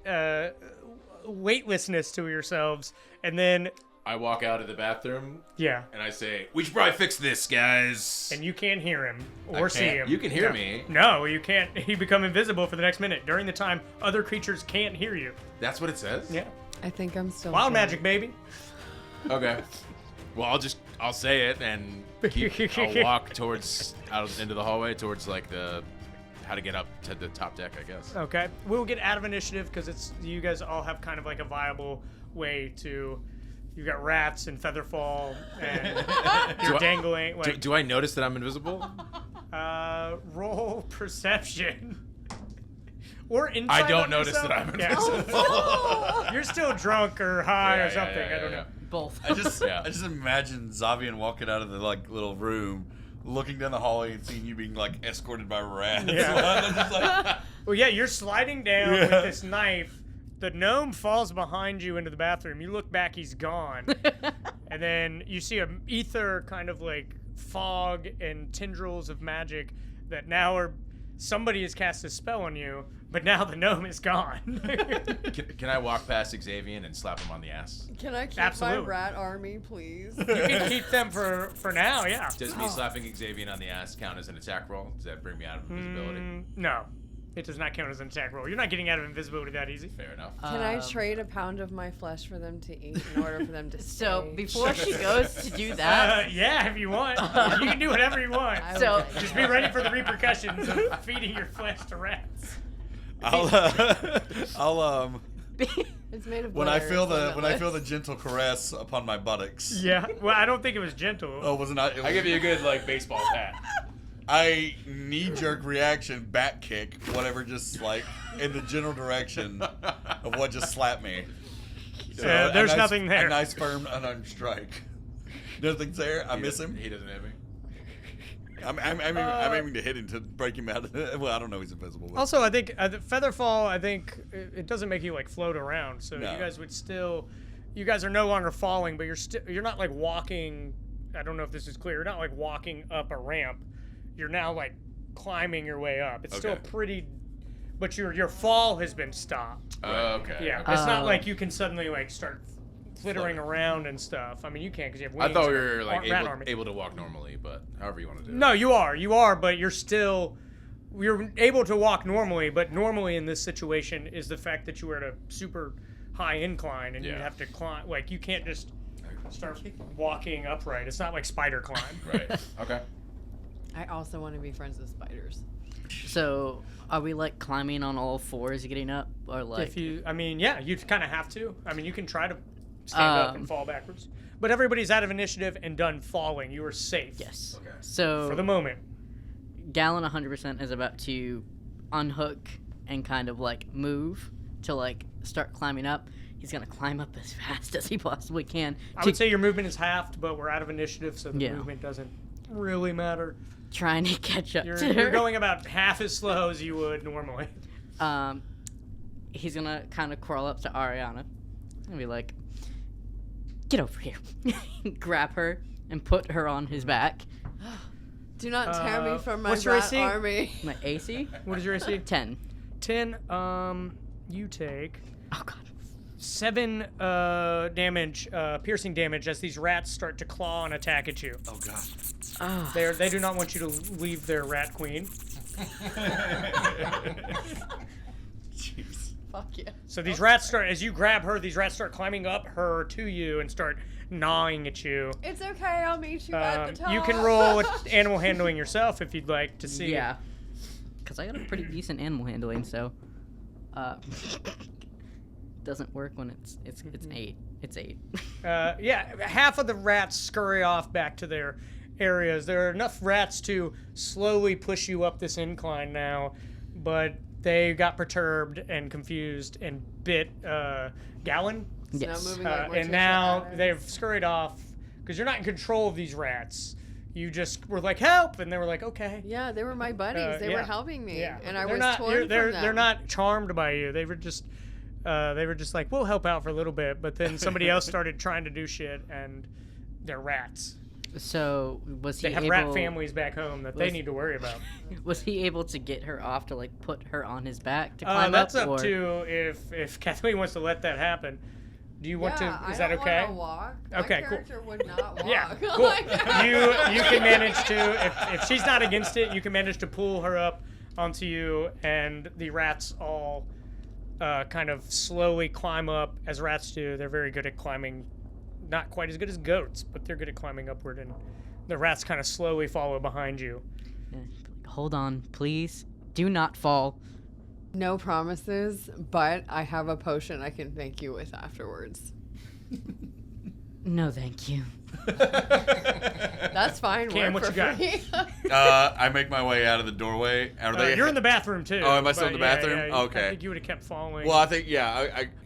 weightlessness to yourselves, and then I walk out of the bathroom yeah, and I say, we should probably fix this, guys. and you can't hear him I or see can't- him. you can hear No. me. No, you can't. You become invisible for the next minute. During the time, other creatures can't hear you. That's what it says? Yeah, I think I'm still. wild drunk. magic, baby. Okay. Well, I'll say it and I'll walk out into the hallway towards how to get up to the top deck, I guess. Okay, we'll get out of initiative because you guys all have kind of like a viable way to. You got rats and Featherfall, and you're dangling. Do I notice that I'm invisible? Roll perception. Or insight. I don't on notice yourself. that I'm Yeah. Oh, You're still drunk or high Yeah, or yeah, something. yeah, I don't yeah. know. Both. I just Yeah. I just imagine Xavian walking out of the little room, looking down the hallway and seeing you being escorted by rats. Yeah. They're just like, Well, yeah, you're sliding down with this knife the gnome falls behind you into the bathroom. You look back, he's gone. And then you see a ether kind of like fog and tendrils of magic that now are somebody has cast a spell on you, but now the gnome is gone. Can I walk past Xavian and slap him on the ass? Can I keep Absolutely. my rat army, please? You can keep them for now, yeah. Does me slapping Xavian on the ass count as an attack roll? Does that bring me out of invisibility? No. It does not count as an attack roll. You're not getting out of invisibility that easy. Fair enough. Can I trade a pound of my flesh for them to eat in order for them to stay? So before she goes to do that, Yeah, if you want. You can do whatever you want. I so- would like Just be ready for the repercussions of feeding your flesh to rats. I'll It's made of when I butter, feel it's the limitless. gentle caress upon my buttocks. Yeah. Well, I don't think it was gentle. Oh, was it not? I give you a good like baseball pat. I knee-jerk reaction, back kick, whatever, just like in the general direction of what just slapped me. So, there's a nice, nothing there. A nice firm unarmed strike. Nothing's there. I miss him. He doesn't hit me. I'm aiming to hit him to break him out. Well, I don't know. He's invisible. But. Also, I think Featherfall, I think it doesn't make you like float around. So No. you guys would still, you guys are no longer falling, but you're not like walking. I don't know if this is clear. You're not like walking up a ramp. You're now like climbing your way up. It's still Okay. pretty, but your fall has been stopped. Okay. Yeah, okay. it's not like you can suddenly like start flittering around and stuff. I mean, you can because you have wings. I thought we and were like rat army. able to walk normally, but however you want to do it. No, you are, but you're able to walk normally, but normally in this situation is the fact that you were at a super high incline and you Yeah. have to climb. Like you can't just start walking upright. It's not like spider climb. Right. Okay. I also want to be friends with spiders. so are we like climbing on all fours getting up, or like? If you, I mean, yeah, you kind of have to. I mean, you can try to stand up and fall backwards, but everybody's out of initiative and done falling. You are safe. Yes. Okay. So For the moment. Galen 100% is about to unhook and kind of like move to like start climbing up. He's gonna climb up as fast as he possibly can. I would say your movement is halved, but we're out of initiative, so the Yeah. movement doesn't really matter. trying to catch up You're, to her. you're going about half as slow as you would normally. He's gonna kind of crawl up to Ariana and be like, "Get over here!" Grab her and put her on his back. Do not tear me from my what's your rat AC? army. My AC What is your AC? 10. 10. You take Oh god. 7 damage, piercing damage, as these rats start to claw and attack at you. Oh God. They do not want you to leave their rat queen. Jeez. Fuck yeah. So these rats start, as you grab her, these rats start climbing up her to you and start gnawing at you. It's okay, I'll meet you at the top. You can roll with animal handling yourself if you'd like to see. Yeah. Because I got a pretty decent animal handling, so doesn't work when it's an 8. It's 8. Yeah, half of the rats scurry off back to their areas. There are enough rats to slowly push you up this incline now, but they got perturbed and confused and bit Galen. It's Yes. now moving like And Morticia now Adams. they've scurried off because you're not in control of these rats. You just were like, help! And they were like, okay. Yeah, they were my buddies. They yeah. were helping me, Yeah. and I They're was not, torn they're, from them. They're not charmed by you. They were just like, we'll help out for a little bit. But then somebody else started trying to do shit, and they're rats. So was he They have able? rat families back home that they was- need to worry about. Was he able to get her off to like put her on his back to climb That's up? up or? to if Kathleen wants to let that happen. Do you want yeah, to? Is I that don't okay? wanna walk. Okay, My cool. character would not walk. Yeah, cool. Like- you can manage to if she's not against it, you can manage to pull her up onto you, and the rats all kind of slowly climb up as rats do. They're very good at climbing, not quite as good as goats, but they're good at climbing upward, and the rats kind of slowly follow behind you. Yeah, hold on, please. Do not fall. No promises, but I have a potion I can thank you with afterwards. No, thank you. That's fine. Cam, work what for you got? free. I make my way out of the doorway. You're in the bathroom too. Oh, am I still in but the bathroom? Yeah, Okay. I think you would have kept falling. Well, I think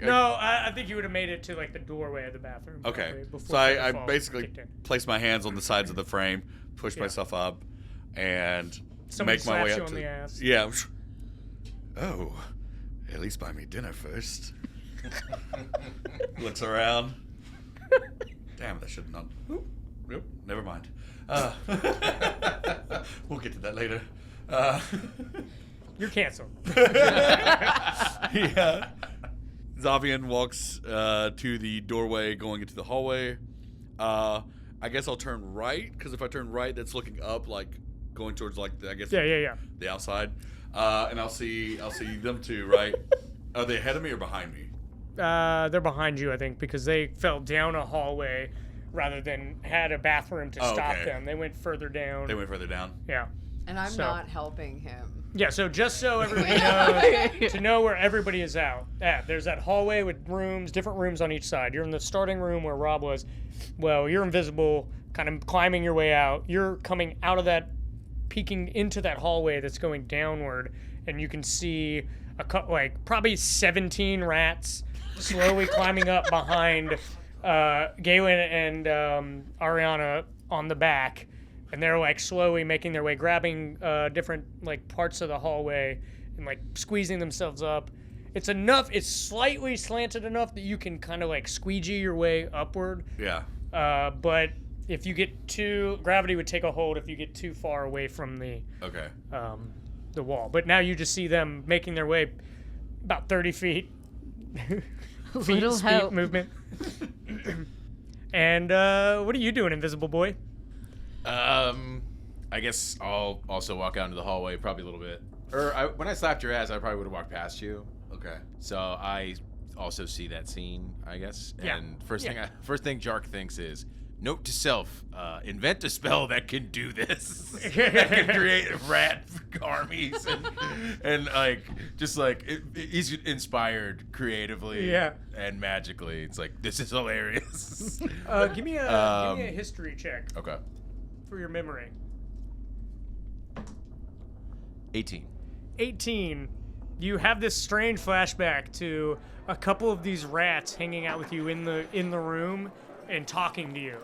No, I think you would have made it to like the doorway of the bathroom. Okay. probably, before So I Featherfall basically kicked in. place my hands on the sides of the frame, push Yeah. myself up, and Somebody make my way slaps you up on to the ass. Yeah. Oh, at least buy me dinner first. Looks around. Damn, that should not. Nope, never mind. We'll get to that later. You're canceled. Yeah. Xavian walks to the doorway going into the hallway. I guess I'll turn right, because if I turn right, that's looking up, like going towards like the, I guess Yeah. the outside. And I'll see them two, right? Are they ahead of me or behind me? They're behind you, I think, because they fell down a hallway rather than had a bathroom to stop okay. them. They went further down. They went further down. Yeah. And I'm So- not helping him. Yeah, so just so everybody knows, to know where everybody is out. There's that hallway with rooms, different rooms on each side. You're in the starting room where Rob was. Well, you're invisible, kind of climbing your way out. You're coming out of that, peeking into that hallway that's going downward, and you can see probably 17 rats slowly climbing up behind Galen and Ariana on the back. And they're like slowly making their way, grabbing different like parts of the hallway and like squeezing themselves up. It's slightly slanted enough that you can kind of like squeegee your way upward. Yeah. But if you get gravity would take a hold if you get too far away from the wall. But now you just see them making their way about 30 feet. Little speed help. movement. And what are you doing, Invisible Boy? I guess I'll also walk out into the hallway probably a little bit. When I slapped your ass, I probably would have walked past you. Okay. So I also see that scene, I guess. Yeah. And first thing Jark thinks is, note to self, invent a spell that can do this. That can create rat armies and like just like he's inspired creatively and magically. It's like, this is hilarious. Give me a history check Okay. for your memory. 18. You have this strange flashback to a couple of these rats hanging out with you in the room and talking to you.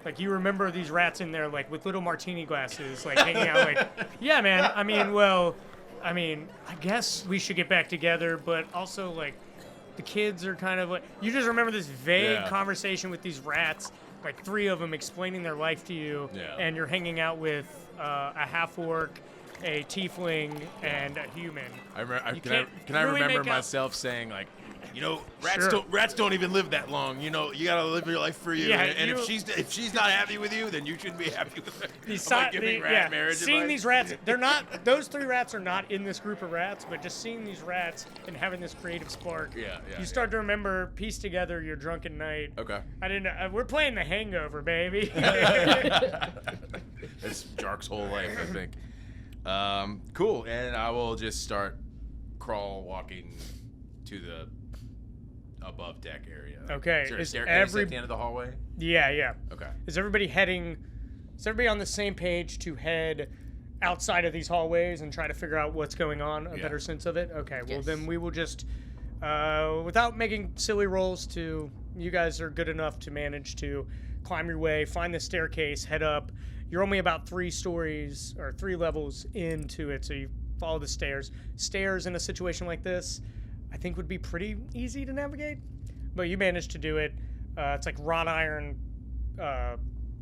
Like, you remember these rats in there, like, with little martini glasses, like, hanging out, like, yeah, man, I guess we should get back together, but also, like, the kids are kind of like, you just remember this vague conversation with these rats, like 3 of them explaining their life to you, and you're hanging out with a half-orc, a tiefling, and a human. Can I remember myself saying, like, you know, rats don't even live that long. You know, you gotta live your life for you. Yeah, and if she's not happy with you, then you shouldn't be happy with her. I'm like giving rat marriage seeing advice. these rats, they're not. Those 3 rats are not in this group of rats, but just seeing these rats and having this creative spark. You start to remember, piece together your drunken night. Okay. I didn't. We're playing The Hangover, baby. It's Jark's whole life, I think. Cool. And I will just start crawl walking to the above deck area. Okay. Is there a Is staircase at the end of the hallway? Yeah. Okay. Is everybody on the same page to head outside of these hallways and try to figure out what's going on, a better sense of it? Okay, well then we will just, without making silly rolls, you guys are good enough to manage to climb your way, find the staircase, head up. You're only about 3 stories or 3 levels into it, so you follow the stairs. Stairs in a situation like this, I think would be pretty easy to navigate, but you managed to do it. It's like wrought iron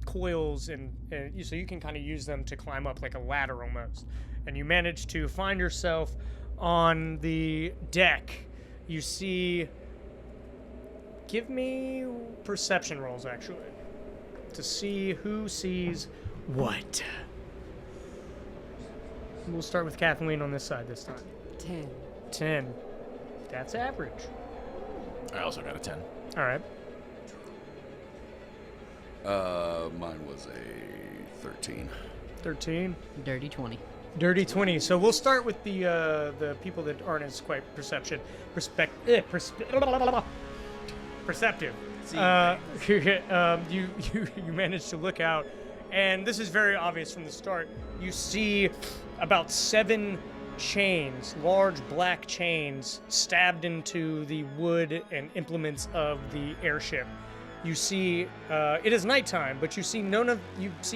coils, and so you can kind of use them to climb up like a ladder almost. And you manage to find yourself on the deck. You see, give me perception rolls actually, to see who sees what. We'll start with Kathleen on this side this time. 10. That's average. I also got a 10. All right. Mine was a 13. 13. Dirty 20. Dirty 20. So we'll start with the people that aren't as quite perceptive. You managed to look out, and this is very obvious from the start. You see about 7 chains, large black chains, stabbed into the wood and implements of the airship. You see, it is nighttime, but you see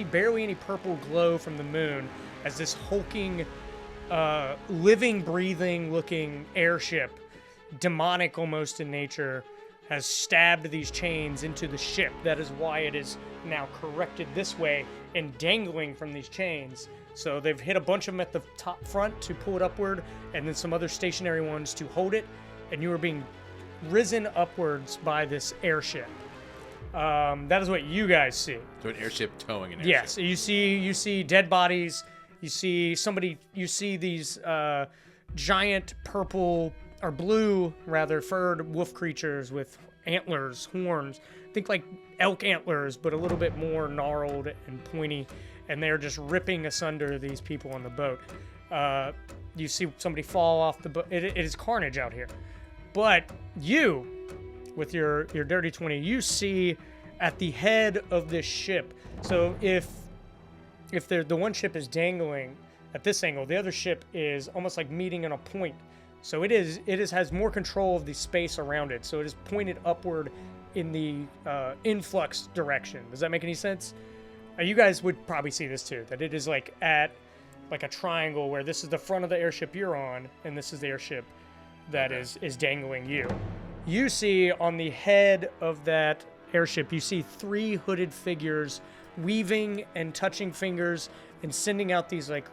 barely any purple glow from the moon as this hulking, living, breathing looking airship demonic almost in nature, has stabbed these chains into the ship. That is why it is now corrected this way and dangling from these chains. So they've hit a bunch of them at the top front to pull it upward, and then some other stationary ones to hold it, and you are being risen upwards by this airship. That is what you guys see. So an airship towing an airship. Yes, you see dead bodies. You see these giant purple or blue rather furred wolf creatures with antlers, horns. Think like elk antlers, but a little bit more gnarled and pointy. And they're just ripping asunder these people on the boat. You see somebody fall off the boat. It is carnage out here. But you, with your dirty 20, you see at the head of this ship. So if the one ship is dangling at this angle, the other ship is almost like meeting in a point. So it has more control of the space around it. So it is pointed upward in the influx direction. Does that make any sense? You guys would probably see this too, that it is like at like a triangle where this is the front of the airship you're on, and this is the airship that is dangling you. You see on the head of that airship, you see 3 hooded figures weaving and touching fingers and sending out these like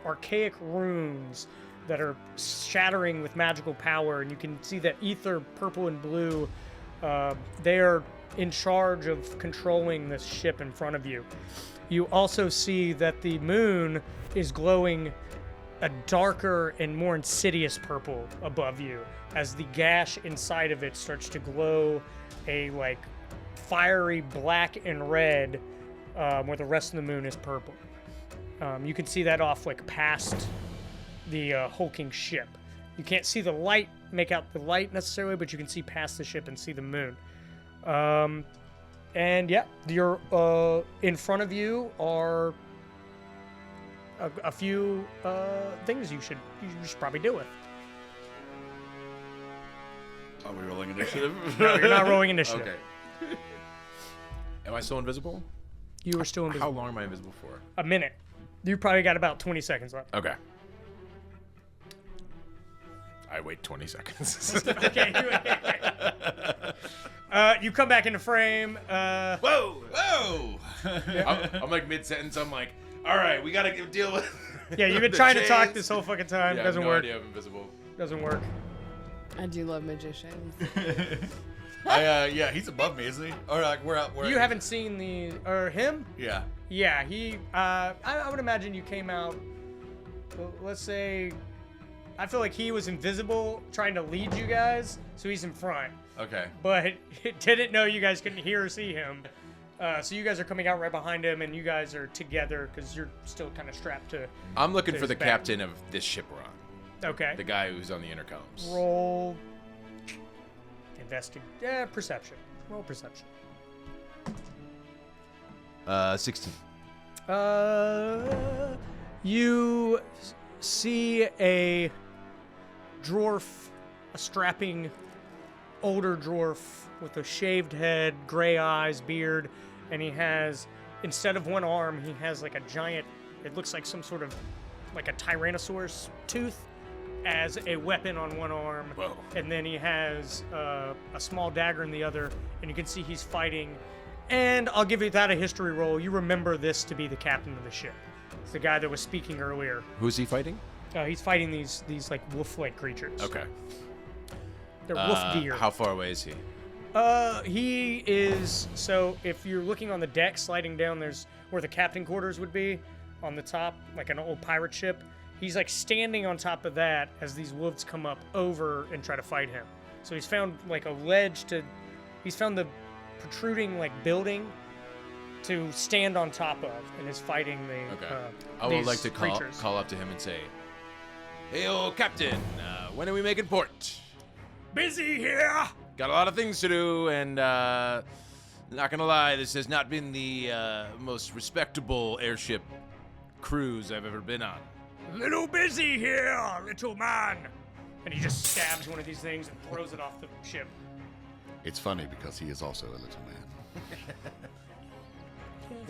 archaic runes that are shattering with magical power, and you can see that ether, purple and blue, they are in charge of controlling this ship in front of you. You also see that the moon is glowing a darker and more insidious purple above you as the gash inside of it starts to glow a like fiery black and red, where the rest of the moon is purple. You can see that off like past the hulking ship. You can't see the light, make out the light necessarily, but you can see past the ship and see the moon. And yeah, you're in front of you are a few things you should probably deal with. Are we rolling initiative? No, you're not rolling initiative. Okay. Am I still invisible? You are still invisible. How long am I invisible for? A minute. You probably got about 20 seconds left. Okay. I wait 20 seconds. Okay. You come back into frame. Whoa! I'm like mid-sentence. I'm like, all right, we gotta deal with. Yeah, you've been the trying to talk chains. this whole fucking time. Yeah, Doesn't I have no work. idea I'm invisible. Doesn't work. I do love magicians. Yeah, he's above me, isn't he? Or like we're out. You haven't seen him? Yeah. Yeah, he. I would imagine you came out. Let's say, I feel like he was invisible, trying to lead you guys, so he's in front. Okay. But didn't know you guys couldn't hear or see him. So you guys are coming out right behind him, and you guys are together because you're still kind of strapped to. I'm looking to for his the back. captain of this ship we're on. Okay. The guy who's on the intercoms. Roll. Perception. Roll perception. 16. You see a dwarf, a strapping older dwarf with a shaved head, gray eyes, beard, and he has, instead of one arm, he has like a giant, it looks like some sort of, like a Tyrannosaurus tooth as a weapon on one arm. Whoa. And then he has a small dagger in the other, and you can see he's fighting. And I'll give you that a history roll. You remember this to be the captain of the ship. It's the guy that was speaking earlier. Who's he fighting? He's fighting these like wolf-like creatures. Okay. They're wolf deer. How far away is he? He is, so if you're looking on the deck, sliding down, there's where the captain quarters would be on the top, like an old pirate ship. He's like standing on top of that as these wolves come up over and try to fight him. So he's found like a ledge he's found the protruding like building to stand on top of and is fighting the Okay. I would these like to creatures. call up to him and say, "Hey, old captain, when are we making port? Busy here! Got a lot of things to do, and not gonna lie, this has not been the most respectable airship cruise I've ever been on." Little busy here, little man! And he just stabs one of these things and throws it off the ship. It's funny because he is also a little man.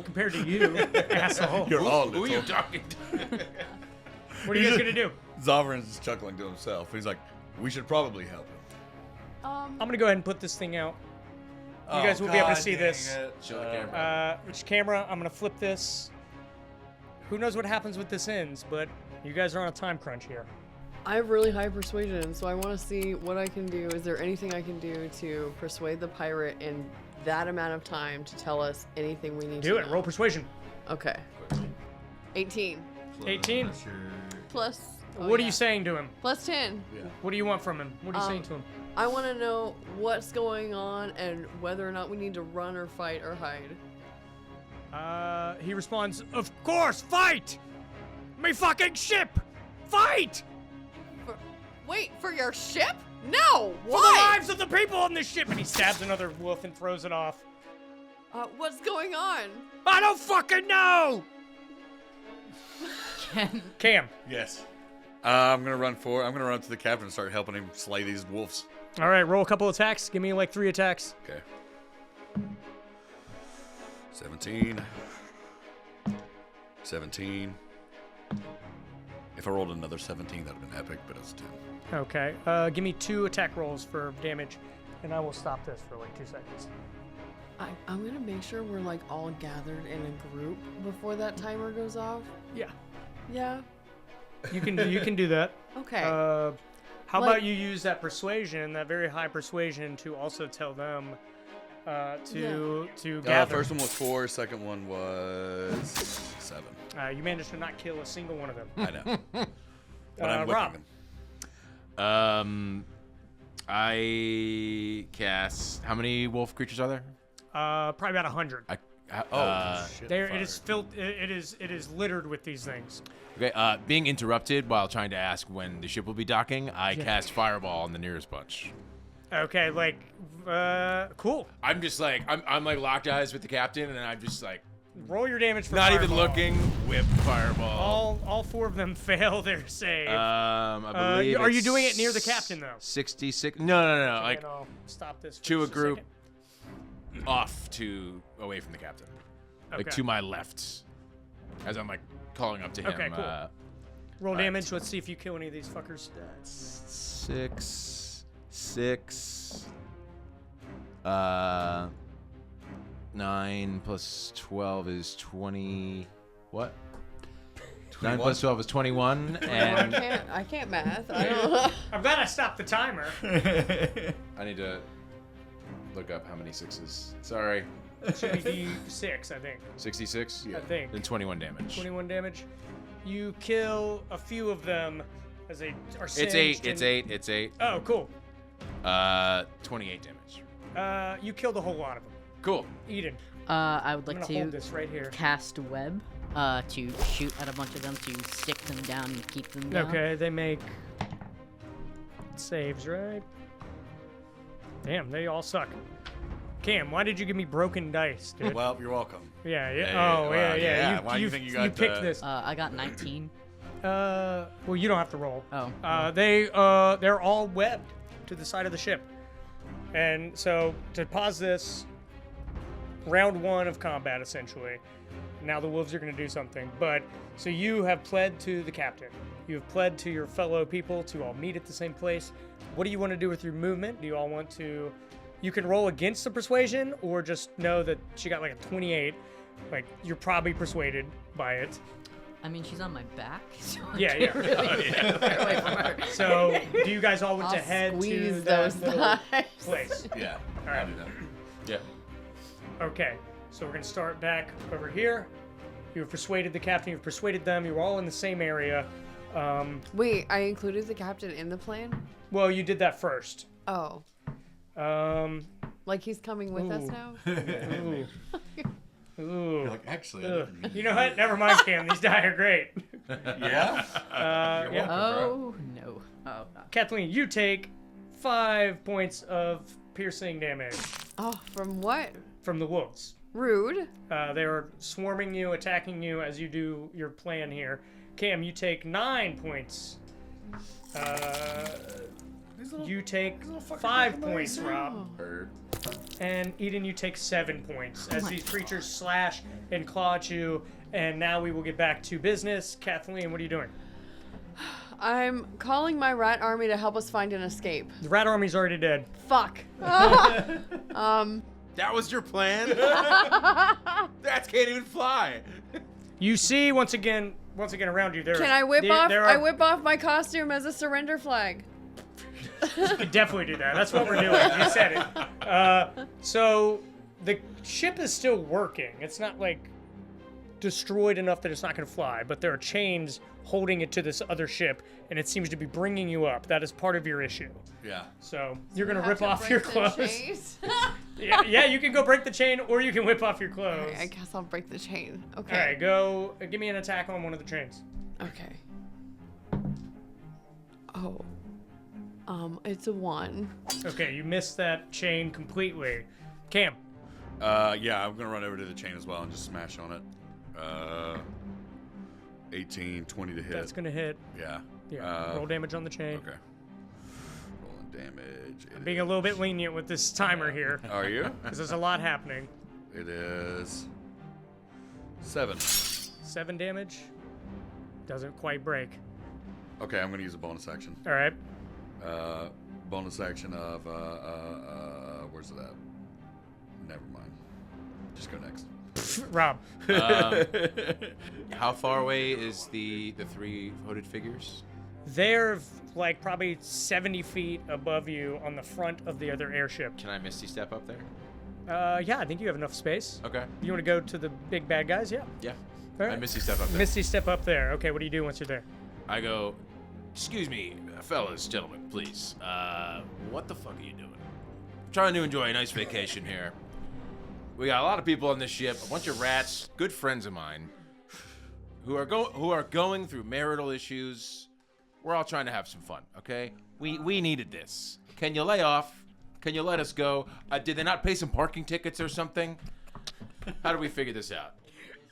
Compared to you, asshole. You're all Who are you little. talking to? What are you guys gonna do? Zavrin's just chuckling to himself. He's like, We should probably help him. I'm gonna go ahead and put this thing out. You guys will be able to see this. Show the camera. Which camera? I'm gonna flip this. Who knows what happens with this ends, but you guys are on a time crunch here. I have really high persuasion, so I want to see what I can do. Is there anything I can do to persuade the pirate in that amount of time to tell us anything we need to Do it. know? Roll persuasion. Okay. 18. 18. Plus. What are you saying to him? Plus 10. What do you want from him? What are you saying to him? I want to know what's going on and whether or not we need to run or fight or hide. He responds, "Of course, fight! Me fucking ship! Fight! Wait, for your ship? No! For the Why? lives of the people on this ship!" And he stabs another wolf and throws it off. What's going on? I don't fucking know! Cam. Yes. I'm gonna run up to the captain and start helping him slay these wolves. All right, roll a couple attacks. Give me like 3 attacks. Okay. 17. 17. If I rolled another 17, that'd have been epic, but it's 10. Okay. Give me 2 attack rolls for damage, and I will stop this for like 2 seconds. I'm gonna make sure we're like all gathered in a group before that timer goes off. Yeah. Yeah. You can do that. Okay. How about you use that persuasion, that very high persuasion, to also tell them to gather. First one was 4, second one was 7. You managed to not kill a single one of them. I know. But I'm Rob. whipping them. I cast. How many wolf creatures are there? Probably about 100. Shit. There, it is filled. It is littered with these things. Okay. Being interrupted while trying to ask when the ship will be docking, I cast Fireball on the nearest bunch. Okay, like, cool. I'm just like I'm like locked eyes with the captain, and I'm just like Roll your damage for not fireball. even looking. Whip Fireball. All 4 of them fail their save. I believe. Are you it's doing it near the captain though? 66. No. Like And I'll stop this. For to a just group second. off to away from the captain, like Okay. to my left, as I'm like calling up to him. Okay, cool. Roll damage. Let's see if you kill any of these fuckers. 6. 9 plus 12 is 20. What? 9 plus 12 is 21, and I can't math. I don't. I'm glad I stopped the timer. I need to look up how many sixes. Sorry. It should be D6, I think. 66? I think. Then 21 damage. 21 damage. You kill a few of them as they are singed. It's 8. It's 8. Oh, cool. 28 damage. You killed a whole lot of them. Cool. Eden, I would I'm like gonna hold to this right here. cast web to shoot at a bunch of them to stick them down and keep them down. Okay, they make saves, right? Damn, they all suck. Cam, why did you give me broken dice, dude? Well, you're welcome. Yeah. Well, yeah. why do you think you got picked this. I got 19. Well, you don't have to roll. Oh. They're all webbed to the side of the ship. And so to pause this, round 1 of combat essentially. Now the wolves are going to do something. But so you have pled to the captain. You have pled to your fellow people to all meet at the same place. What do you want to do with your movement? Do you all want to? You can roll against the persuasion, or just know that she got like a 28. Like you're probably persuaded by it. I mean, she's on my back. So Yeah. Really get away from her. So do you guys all want to I'll head to squeeze that those little thighs. place? Yeah. All right. I'll do that. Yeah. Okay, so we're gonna start back over here. You've persuaded the captain. You've persuaded them. You were all in the same area. Wait, I included the captain in the plan? Well, you did that first. Oh, like he's coming with us Ooh. now? Ooh. Ooh. Like, actually, Ugh. You know what? Never mind, Cam. These die are great. yeah? Yeah. Oh, no. Oh, no. Kathleen, you take 5 points of piercing damage Oh, from what? from the wolves. Rude. They are swarming you, attacking you as you do your plan here. Cam, you take 9 points. You take 5 points, Rob. Heard. And Eden, you take 7 points as these creatures slash and claw at you. And now we will get back to business. Kathleen, what are you doing? I'm calling my rat army to help us find an escape. The rat army's already dead. Fuck. That was your plan? Rats can't even fly. You see once again around you there. Can I whip off? There I whip off my costume as a surrender flag. You could definitely do that. That's what we're doing. You said it. So the ship is still working. It's not like destroyed enough that it's not going to fly, but there are chains holding it to this other ship, and it seems to be bringing you up. That is part of your issue. Yeah. So you're going to rip Have to off your break the clothes. chains. Yeah, you can go break the chain, or you can whip off your clothes. Alright, I guess I'll break the chain. Okay. All right, go. Give me an attack on one of the chains. Okay. Oh. It's a 1. Okay, you missed that chain completely. Cam. Yeah, I'm gonna run over to the chain as well and just smash on it. 18, 20 to hit. That's going to hit. Yeah. Yeah. Roll damage on the chain. Okay. Rolling damage. I'm being a little bit lenient with this timer here. Are you? Because there's a lot happening. It is 7. 7 damage. Doesn't quite break. Okay, I'm gonna use a bonus action. All right. Bonus action of where's it at? Never mind. Just go next. Rob. How far away is the 3 hooded figures? They're like probably 70 feet above you on the front of the other airship. Can I Misty Step up there? Yeah, I think you have enough space. Okay. You want to go to the big bad guys? Yeah. Yeah. All I right. Misty Step up there. Misty step up there. Okay, what do you do once you're there? I go, excuse me, fellas, gentlemen, please. What the fuck are you doing? Trying to enjoy a nice vacation here. We got a lot of people on this ship, a bunch of rats, good friends of mine, who are going through marital issues. We're all trying to have some fun, okay? We needed this. Can you lay off? Can you let us go? Did they not pay some parking tickets or something? How do we figure this out?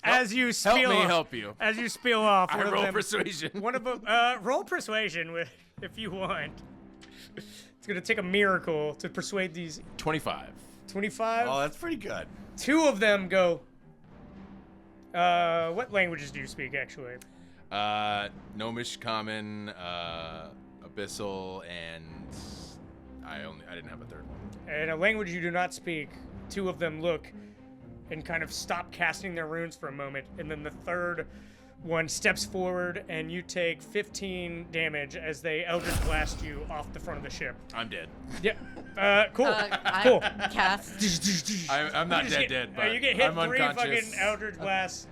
As you spiel Help me off, help you. As you spiel off, I one of roll them- persuasion. One of them, roll persuasion if you want. It's gonna take a miracle to persuade these 25. 25. Oh, that's pretty good. 2 of them go. What languages do you speak actually? Gnomish, Common, Abyssal, and I didn't have a third one. And a language you do not speak. 2 of them look and kind of stop casting their runes for a moment, and then the third one steps forward, and you take 15 damage as they Eldritch Blast you off the front of the ship. I'm dead. Yeah. Cool. I Cool. cast. I'm not dead, but you get hit I'm 3 unconscious. fucking Eldritch Blasts,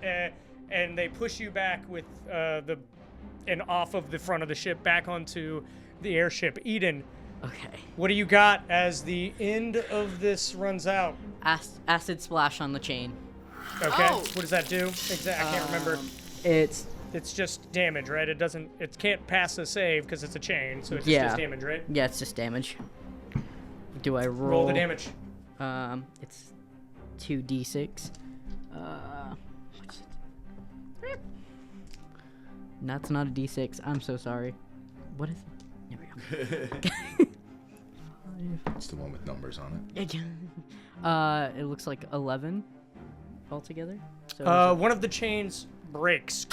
and they push you back with and off of the front of the ship back onto the airship. Eden, Okay. what do you got as the end of this runs out? Acid splash on the chain. Okay. Oh. What does that do? Exactly. I can't remember. It's It's just damage, right? It can't pass a save because it's a chain, so it's Yeah. just damage, right? yeah, it's just damage. Do I roll? Roll the damage. It's 2d6. What's it? That's not a d6. I'm so sorry. What is it? There we go. It's the one with numbers on it. It looks like 11 altogether. So One of the chains breaks.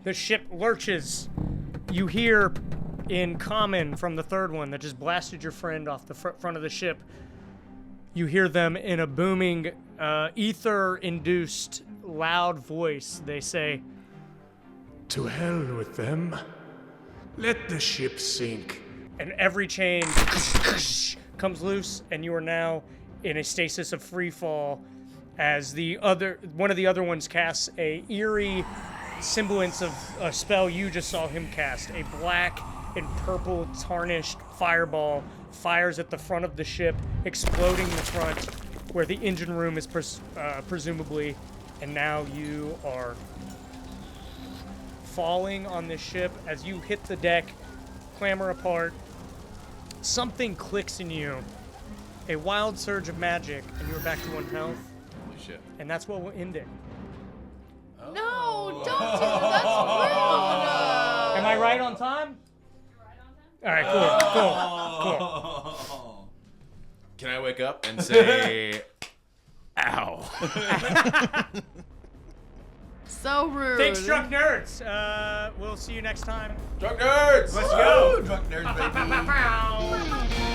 The ship lurches. You hear in common from the third one that just blasted your friend off the front of the ship. You hear them in a booming, ether-induced, loud voice. They say, To hell with them. Let the ship sink. and every chain comes loose, and you are now in a stasis of free fall as one of the other ones casts a eerie semblance of a spell you just saw him cast. A black and purple tarnished fireball fires at the front of the ship, exploding the front where the engine room is presumably, and now you are falling on this ship. As you hit the deck, clamber apart, something clicks in you. A wild surge of magic, and you're back to 1 health. Holy shit. And that's what will end it. No, don't do that. That's rude. Am I right on time? All right, cool. Can I wake up and say, ow? So rude. Thanks, Drunk Nerds. We'll see you next time. Drunk nerds! Let's go. Drunk nerds, baby.